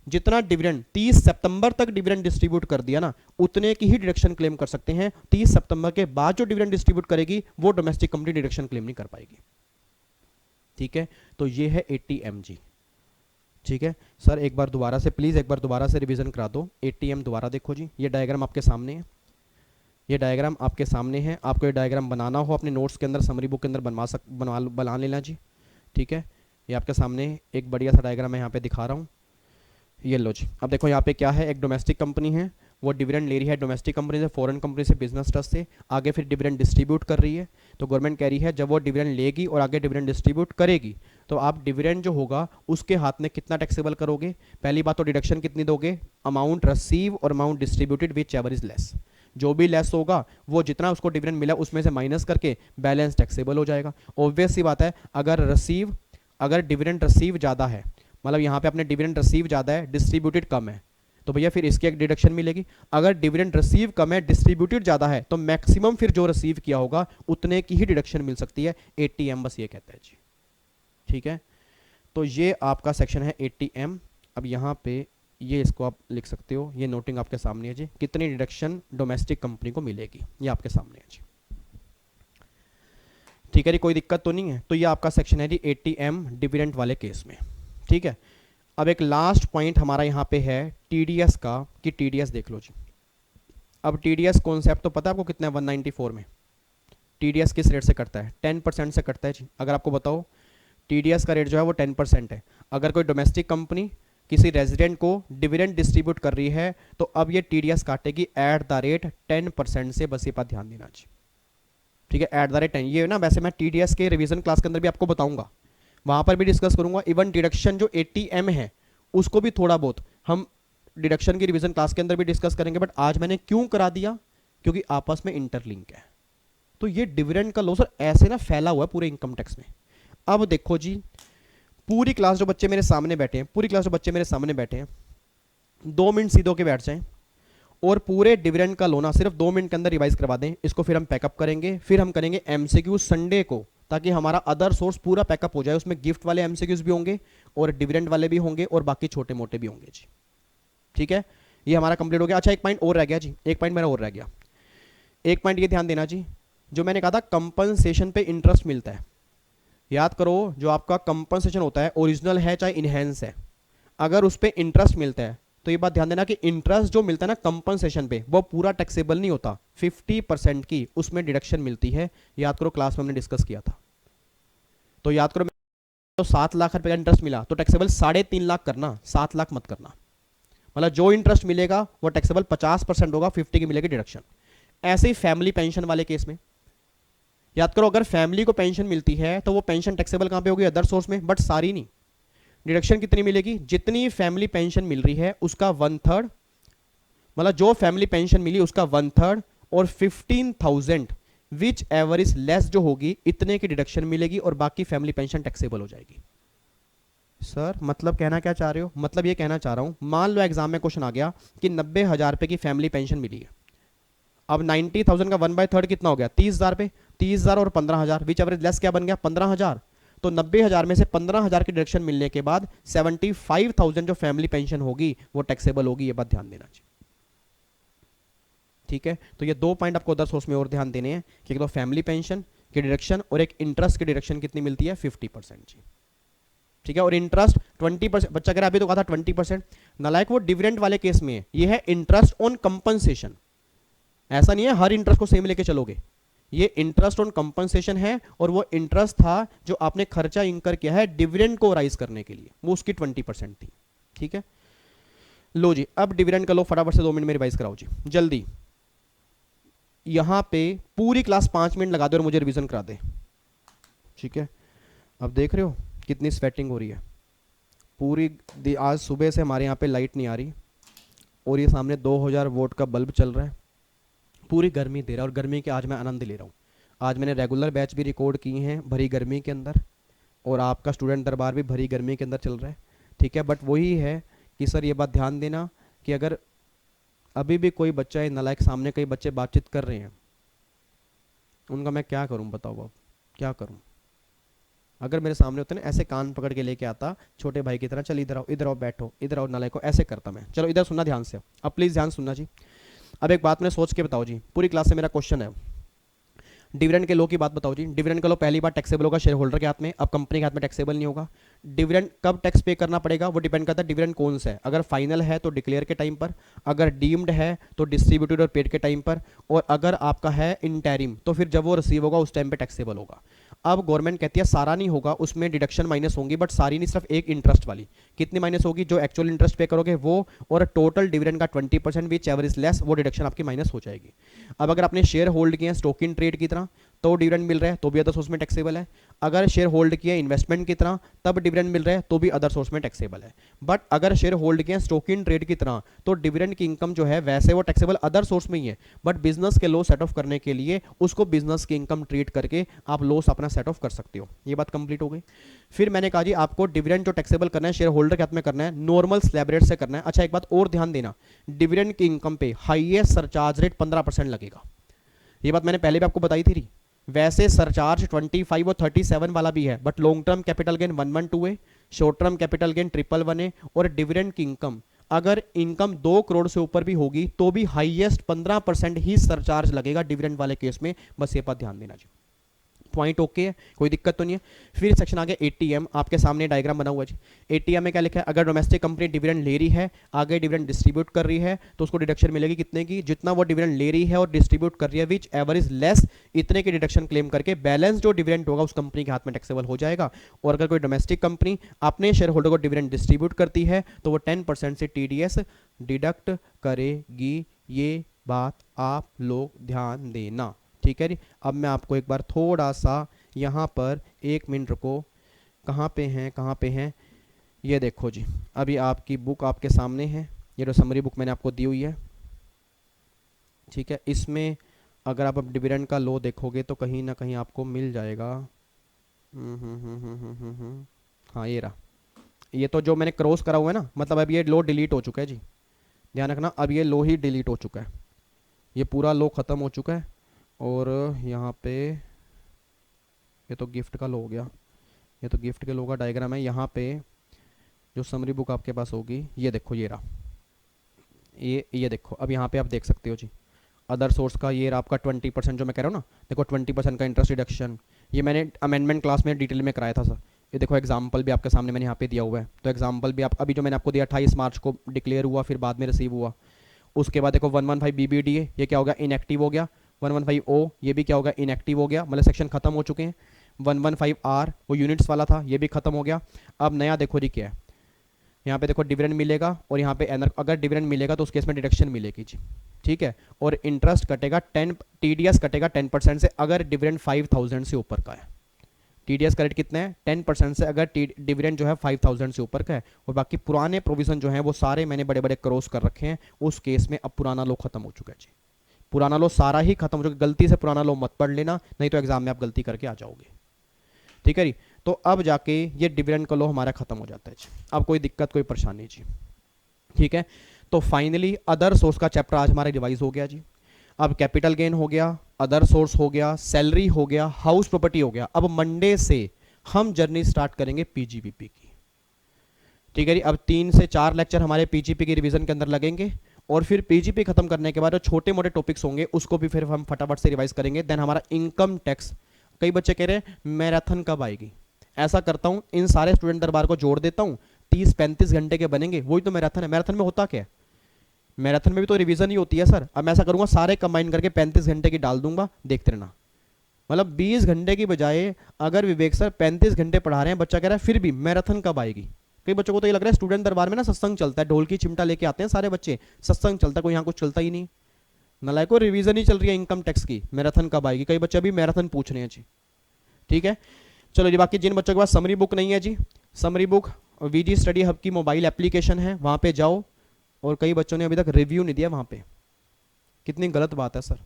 जितना डिविडेंड 30 सितंबर तक डिविडेंड डिस्ट्रीब्यूट कर दिया ना, उतने की ही डिडक्शन क्लेम कर सकते हैं। 30 सितंबर के बाद जो डिविडेंड डिस्ट्रीब्यूट करेगी वो डोमेस्टिक कंपनी डिडक्शन क्लेम नहीं कर पाएगी। ठीक है, तो ये है एटीएम जी। ठीक है सर, एक बार दोबारा से प्लीज, एक बार दोबारा से रिवीजन करा दो। एटीएम दोबारा देखो जी, ये डायग्राम आपके सामने है, ये डायग्राम आपके सामने है। आपको ये डायग्राम बनाना हो अपने नोट्स के अंदर, समरी बुक के अंदर बना लेना जी। ठीक है, ये आपके सामने एक बढ़िया सा डायग्राम मैं यहाँ पे दिखा रहा हूँ। ये लो जी, अब देखो यहाँ पे क्या है, एक डोमेस्टिक कंपनी है, वो डिविडेंड ले रही है डोमेस्टिक कंपनी से, फॉरेन कंपनी से, बिजनेस ट्रस्ट से, आगे फिर डिविडेंड डिस्ट्रीब्यूट कर रही है। तो गवर्नमेंट कह रही है जब वो डिविडेंड लेगी और आगे डिविडेंड डिस्ट्रीब्यूट करेगी, तो आप डिविडेंड जो होगा उसके हाथ में कितना टैक्सेबल करोगे? पहली बात तो डिडक्शन कितनी दोगे? अमाउंट रिसीव और amount distributed which ever is less. जो भी लेस होगा वो जितना उसको डिविडेंड मिला उसमें से माइनस करके बैलेंस टैक्सेबल हो जाएगा। ऑब्वियस सी बात है, अगर डिविडेंड रिसीव ज़्यादा है, मतलब यहाँ पे अपने डिविडेंड रिसीव ज़्यादा है, डिस्ट्रीब्यूटेड कम है, तो भैया फिर इसकी एक डिडक्शन मिलेगी। अगर डिविडेंड रिसीव कम है, डिस्ट्रीब्यूटेड ज़्यादा है, तो मैक्सिमम फिर जो रिसीव किया होगा उतने की ही डिडक्शन मिल सकती है। एटीएम बस ये कहता है जी। ठीक है, तो ये आपका सेक्शन है एटीएम। अब यहाँ पे ये इसको आप लिख सकते हो, ये नोटिंग आपके सामने है जी, कितनी डिडक्शन डोमेस्टिक कंपनी को मिलेगी, ये आपके सामने है जी। ठीक है जी, कोई दिक्कत तो नहीं है। तो ये आपका सेक्शन है जी एटीएम डिविडेंड वाले केस में। ठीक है, अब एक लास्ट पॉइंट हमारा यहाँ पे है टीडीएस का, कि टीडीएस देख लो जी। अब टीडीएस कॉन्सेप्ट तो पता है आपको कितना है? 194 में टीडीएस किस रेट से कटता है? 10% से कटता है जी। अगर आपको बताओ टीडीएस का रेट जो है वो 10% है। अगर कोई डोमेस्टिक कंपनी किसी रेजिडेंट को डिविडेंड डिस्ट्रीब्यूट कर रही है, तो अब ये टीडीएस काटेगी एट द रेट 10% से। बस ये बात ध्यान देना जी। ठीक है, एट द रेट 10। ये ना वैसे मैं टीडीएस के रिवीजन क्लास के अंदर भी आपको बताऊंगा, वहां पर भी डिस्कस करूंगा। इवन डिडक्शन जो एटीएम है उसको भी थोड़ा बहुत हम डिडक्शन की रिवीजन क्लास के अंदर भी डिस्कस करेंगे। बट आज मैंने क्यों करा दिया? क्योंकि आपस में इंटरलिंक है। तो ये डिविडेंड का लॉस ऐसे ना फैला हुआ है पूरे इनकम टैक्स में। अब देखो जी, पूरी क्लास जो बच्चे मेरे सामने बैठे हैं, पूरी क्लास जो बच्चे मेरे सामने बैठे हैं, 2 मिनट सीधे होके बैठ जाएं और पूरे डिविडेंड का लोना सिर्फ 2 मिनट के अंदर रिवाइज करवा दें। इसको फिर हम पैकअप करेंगे, फिर हम करेंगे एमसीक्यू संडे को, ताकि हमारा अदर सोर्स पूरा पैकअप हो जाए। उसमें गिफ्ट वाले एमसीक्यूज भी होंगे और डिविडेंड वाले भी होंगे और बाकी छोटे मोटे भी होंगे जी। ठीक है, ये हमारा कंप्लीट हो गया। अच्छा, एक पॉइंट और रह गया जी, एक पॉइंट मेरा और रह गया। एक पॉइंट ये ध्यान देना जी, जो मैंने कहा था कंपनसेशन पे इंटरेस्ट मिलता है, याद करो जो आपका कंपनसेशन होता है ओरिजिनल है चाहे इनहेंस है, अगर उस पर इंटरेस्ट मिलता है तो ये बात ध्यान देना कि इंटरेस्ट जो मिलता है ना कंपनसेशन पे, वो पूरा टैक्सेबल नहीं होता। 50% की उसमें डिडक्शन मिलती है। याद करो क्लास में हमने डिस्कस किया था। तो याद करो, तो 7 लाख रुपए का इंटरेस्ट मिला तो टैक्सेबल 3.5 लाख करना, 7 लाख मत करना। मतलब जो इंटरेस्ट मिलेगा वो टैक्सेबल 50% होगा, 50 की मिलेगी डिडक्शन। ऐसे ही फैमिली पेंशन वाले केस में याद करो, अगर फैमिली को पेंशन मिलती है तो वो पेंशन टैक्सेबल कहां पे होगी? अदर सोर्स में, बट सारी नहीं। डिडक्शन कितनी मिलेगी? जितनी फैमिली पेंशन मिल रही है उसका 1/3, मतलब जो फैमिली पेंशन मिली उसका 1/3, और 15,000 विच एवर इज लेस जो होगी इतने की डिडक्शन मिलेगी और बाकी फैमिली पेंशन टैक्सेबल हो जाएगी। सर मतलब कहना क्या चाह रहे हो? मतलब ये कहना चाह रहा हूँ, मान लो एग्जाम में क्वेश्चन आ गया कि 90,000 रुपये की फैमिली पेंशन मिली है। अब 90,000 का 1/3 कितना हो गया? 30,000 पे, 30,000 और 15,000, विच एवरेज लेस क्या बन गया? 15,000। तो 90,000 में से 15,000 की डिडक्शन मिलने के बाद 75,000 जो फैमिली पेंशन होगी वो टैक्सेबल होगी। ये बात ध्यान देना चाहिए, ठीक है? तो ये 2 पॉइंट आपको अदर सोर्स में और ध्यान देने हैं कि एक तो फैमिली पेंशन की डिडक्शन और एक इंटरेस्ट की डिडक्शन कितनी मिलती है? 50% जी, ठीक है? और इंटरेस्ट 20%। बच्चा कह रहा है अभी तो कहा था 20%, नालायक वो डिविडेंड वाले केस में है, ये है इंटरेस्ट ऑन कंपनसेशन। ऐसा नहीं है हर इंटरेस्ट को सेम लेके चलोगे, ये इंटरेस्ट ऑन कंपनसेशन है और वो इंटरेस्ट था जो आपने खर्चा इंकर किया है डिविडेंड को राइज करने के लिए, वो उसकी 20% थी, ठीक है? लो जी, अब डिविडेंड का लो फटाफट से 2 मिनट में रिवाइज कराओ जी जल्दी। यहां पे पूरी क्लास 5 मिनट लगा दे और मुझे रिवीजन करा दे, ठीक है? अब देख रहे हो कितनी स्वेटिंग हो रही है पूरी। आज सुबह से हमारे यहाँ पे लाइट नहीं आ रही और ये सामने 2000 वोट का बल्ब चल रहा है, पूरी गर्मी दे रहा है और गर्मी के आज मैं आनंद ले रहा हूँ। आज मैंने रेगुलर बैच भी रिकॉर्ड किए हैं भरी गर्मी के अंदर और आपका स्टूडेंट दरबार भी भरी गर्मी के अंदर चल रहा है, ठीक है? बट वही है कि सर ये बात ध्यान देना कि अगर अभी भी कोई बच्चा है नालायक, सामने कई बच्चे बातचीत कर रहे हैं, उनका मैं क्या करूं बताओ? अब क्या करूं? अगर मेरे सामने होते ना, ऐसे कान पकड़ के लेके आता छोटे भाई की तरह, चल इधर आओ बैठो, इधर आओ नालायक को, ऐसे करता मैं। चलो इधर सुनना ध्यान से, अब प्लीज़ ध्यान सुनना जी। अब एक बात मैंने सोच के बताओ जी, पूरी क्लास से मेरा क्वेश्चन है, डिविडेंड के लो की बात बताओ जी। डिविडेंड का लो पहली बार टैक्सेबल होगा शेयर होल्डर के हाथ में, अब कंपनी के हाथ में टैक्सेबल नहीं होगा। डिविडेंड कब टैक्स पे करना पड़ेगा वो डिपेंड करता है डिविडेंड कौन सा है। अगर फाइनल है तो डिक्लेयर के टाइम पर, अगर डीम्ड है तो डिस्ट्रीब्यूटेड और पेड के टाइम पर, और अगर आपका है इंटरिम तो फिर जब वो रिसीव होगा उस टाइम पे टैक्सेबल होगा। अब गवर्नमेंट कहती है सारा नहीं होगा, उसमें डिडक्शन माइनस होंगी, बट सारी नहीं, सिर्फ एक इंटरेस्ट वाली। कितनी माइनस होगी? जो एक्चुअल इंटरेस्ट पे करोगे वो, और टोटल डिविडेंड का 20% विच एवर इज लेस, वो डिडक्शन आपकी माइनस हो जाएगी। अब अगर आपने शेयर होल्ड किए हैं स्टॉक इन ट्रेड की तरह तो डिविडेंड मिल रहा है तो भी अदर सोर्स में टैक्सेबल है। अगर शेयर होल्ड किया इन्वेस्टमेंट की तरह तब डिविडेंड मिल रहा है तो भी अदर सोर्स में टैक्सेबल है। बट अगर शेयर होल्ड किया स्टॉक इन ट्रेड की तरह तो डिविडेंड की इनकम जो है वैसे वो टैक्सेबल अदर सोर्स में ही है, बट बिजनेस के लॉस सेट ऑफ करने के लिए उसको बिजनेस की इनकम ट्रीट करके आप लॉस अपना सेट ऑफ कर सकते हो। ये बात कंप्लीट हो गई। फिर मैंने कहा जी आपको डिविडेंड जो टैक्सेबल करना है शेयर होल्डर के हाथ में करना है, नॉर्मल स्लैब रेट से करना है। अच्छा एक बात और ध्यान देना, डिविडेंड की इनकम पे हाईएस्ट सरचार्ज रेट 15% लगेगा। ये बात मैंने पहले भी आपको बताई थी। वैसे सरचार्ज 25 और 37 वाला भी है, but long term capital gain 112 है, शॉर्ट टर्म कैपिटल गेन 111 है, और डिविडेंड की इनकम अगर इनकम 2 करोड़ से ऊपर भी होगी तो भी हाईएस्ट 15% ही सरचार्ज लगेगा डिविडेंड वाले केस में। बस ये बात ध्यान देना जी। पॉइंट ओके है, कोई दिक्कत तो नहीं है। फिर सेक्शन आ गया एटीएम, आपके सामने डायग्राम बना हुआ है जी। एटीएम में क्या लिखा है? अगर डोमेस्टिक कंपनी डिविडेंड ले रही है, आगे डिविडेंड डिस्ट्रीब्यूट कर रही है, तो उसको डिडक्शन मिलेगी कितने की? जितना वो डिविडेंड ले रही है और डिस्ट्रीब्यूट कर रही है, विच एवर इज लेस, इतने की डिडक्शन क्लेम करके बैलेंस जो डिविडेंड होगा उस कंपनी के हाथ में टैक्सेबल हो जाएगा। और अगर कोई डोमेस्टिक कंपनी अपने शेयर होल्डर को डिविडेंड डिस्ट्रीब्यूट करती है तो वो 10% से टीडीएस डिडक्ट करेगी। ये बात आप लोग ध्यान देना, ठीक है जी। अब मैं आपको एक बार थोड़ा सा यहाँ पर 1 मिनट रुको, कहाँ पे हैं? ये देखो जी, अभी आपकी बुक आपके सामने है, ये जो समरी बुक मैंने आपको दी हुई है, ठीक है? इसमें अगर आप अब डिविडेंड का लो देखोगे तो कहीं ना कहीं आपको मिल जाएगा। हाँ ये रहा, ये तो जो मैंने क्रॉस करा हुआ है ना, मतलब अब ये लो डिलीट हो चुका है जी, ध्यान रखना। अब ये लो ही डिलीट हो चुका है, ये पूरा लो ख़त्म हो चुका है। और यहाँ पे ये तो गिफ्ट का लो हो गया, ये तो गिफ्ट के लो का डायग्राम है। यहाँ पे जो समरी बुक आपके पास होगी, ये देखो ये रहा, ये देखो। अब यहाँ पे आप देख सकते हो जी अदर सोर्स का, ये रहा आपका 20% जो मैं कह रहा हूँ ना, देखो 20% का इंटरेस्ट रिडक्शन, ये मैंने अमेंडमेंट क्लास में डिटेल में कराया था सर। ये देखो एग्जाम्पल भी आपके सामने मैंने यहाँ पे दिया हुआ है, तो एग्जाम्पल भी आप अभी जो मैंने आपको दिया 28 मार्च को डिक्लेयर हुआ, फिर बाद में रिसीव हुआ। उसके बाद देखो 115 BBD है, ये क्या होगा? इनएक्टिव हो गया। 115 O ये भी क्या होगा? इनएक्टिव हो गया, मतलब सेक्शन खत्म हो चुके हैं। 115 R वो यूनिट्स वाला था, ये भी खत्म हो गया। अब नया देखो जी क्या है, यहाँ पे देखो डिविडेंड मिलेगा, और यहाँ पे अगर डिविडेंड मिलेगा तो उस केस में डिडक्शन मिलेगी जी, ठीक है? और इंटरेस्ट कटेगा 10, TDS कटेगा 10% से अगर डिविडेंड 5,000 से ऊपर का है। TDS का रेट कितना है? 10% से अगर डिविडेंड जो है 5,000 से ऊपर का है। और बाकी पुराने प्रोविजन जो है वो सारे मैंने बड़े बड़े क्रॉस कर रखे हैं। उस केस में अब पुराना लो खत्म हो चुका है जी, पुराना लो सारा ही खत्म हो चुका है। गलती से पुराना लो मत पढ़ लेना, नहीं तो एग्जाम में आप गलती करके आ जाओगे, ठीक है जी। तो अब जाके ये डिविडेंड का लॉ हमारा खत्म हो जाता है जी। अब कोई दिक्कत कोई परेशानी जी, ठीक है। तो फाइनली अदर सोर्स का चैप्टर आज हमारा रिवाइज हो गया जी। अब कैपिटल गेन हो गया, अदर सोर्स हो गया, सैलरी हो गया, हाउस प्रॉपर्टी हो गया। अब मंडे से हम जर्नी स्टार्ट करेंगे पीजीपीपी की, ठीक है जी। अब 3 से 4 लेक्चर हमारे पीजीपी की रिवीजन के अंदर लगेंगे और फिर पीजीपी खत्म करने के बाद जो छोटे मोटे टॉपिक्स होंगे उसको भी फिर हम फटाफट से रिवाइज करेंगे। देन हमारा इनकम टैक्स। कई बच्चे कह रहे हैं मैराथन कब आएगी। ऐसा करता हूं, इन सारे स्टूडेंट दरबार को जोड़ देता हूं, 30-35 घंटे के बनेंगे, वही तो मैराथन है। मैराथन में होता क्या है, मैराथन में भी तो रिवीजन ही होती है सर। अब मैं ऐसा करूंगा सारे कंबाइन करके 35 घंटे की डाल दूंगा, देखते रहना। मतलब 20 घंटे की बजाय अगर विवेक सर 35 घंटे पढ़ा रहे हैं, बच्चा कह रहा है फिर भी मैराथन कब आएगी। कई बच्चों को तो ये लग रहा है स्टूडेंट दरबार में ना सत्संग चलता है, ढोल की चिमटा लेके आते हैं सारे बच्चे, सत्संग चलता है, कोई यहाँ कुछ चलता ही नहीं। नलायको रिवीजन ही चल रही है इनकम टैक्स की, मैराथन कब आएगी। कई बच्चे अभी मैराथन पूछ रहे हैं जी, ठीक है। चलो जी, बाकी जिन बच्चों के पास समरी बुक नहीं है जी, summary book VG study hub की मोबाइल एप्लीकेशन है, वहां पे जाओ। और कई बच्चों ने अभी तक रिव्यू नहीं दिया वहां पे, कितनी गलत बात है सर।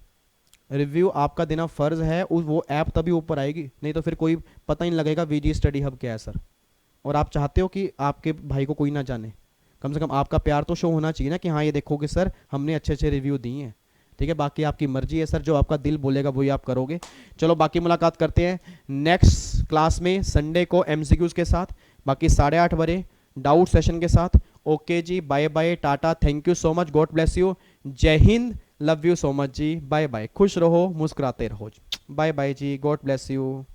रिव्यू आपका देना फर्ज है, वो ऐप तभी ऊपर आएगी, नहीं तो फिर कोई पता ही नहीं लगेगा वीजी स्टडी हब क्या है सर। और आप चाहते हो कि आपके भाई को कोई ना जाने, कम से कम आपका प्यार तो शो होना चाहिए ना कि हाँ ये देखो कि सर हमने अच्छे अच्छे रिव्यू दिए हैं, ठीक है। बाकी आपकी मर्जी है सर, जो आपका दिल बोलेगा वही आप करोगे। चलो बाकी मुलाकात करते हैं नेक्स्ट क्लास में संडे को एमसीक्यूज के साथ, बाकी 8:30 बजे डाउट सेशन के साथ। ओके जी, बाय बाय, टाटा, thank you so much, God bless you, जय हिंद, लव यू सो मच जी, बाय बाय, खुश रहो, मुस्कुराते रहो, बाय बाय जी, गॉड ब्लेस यू।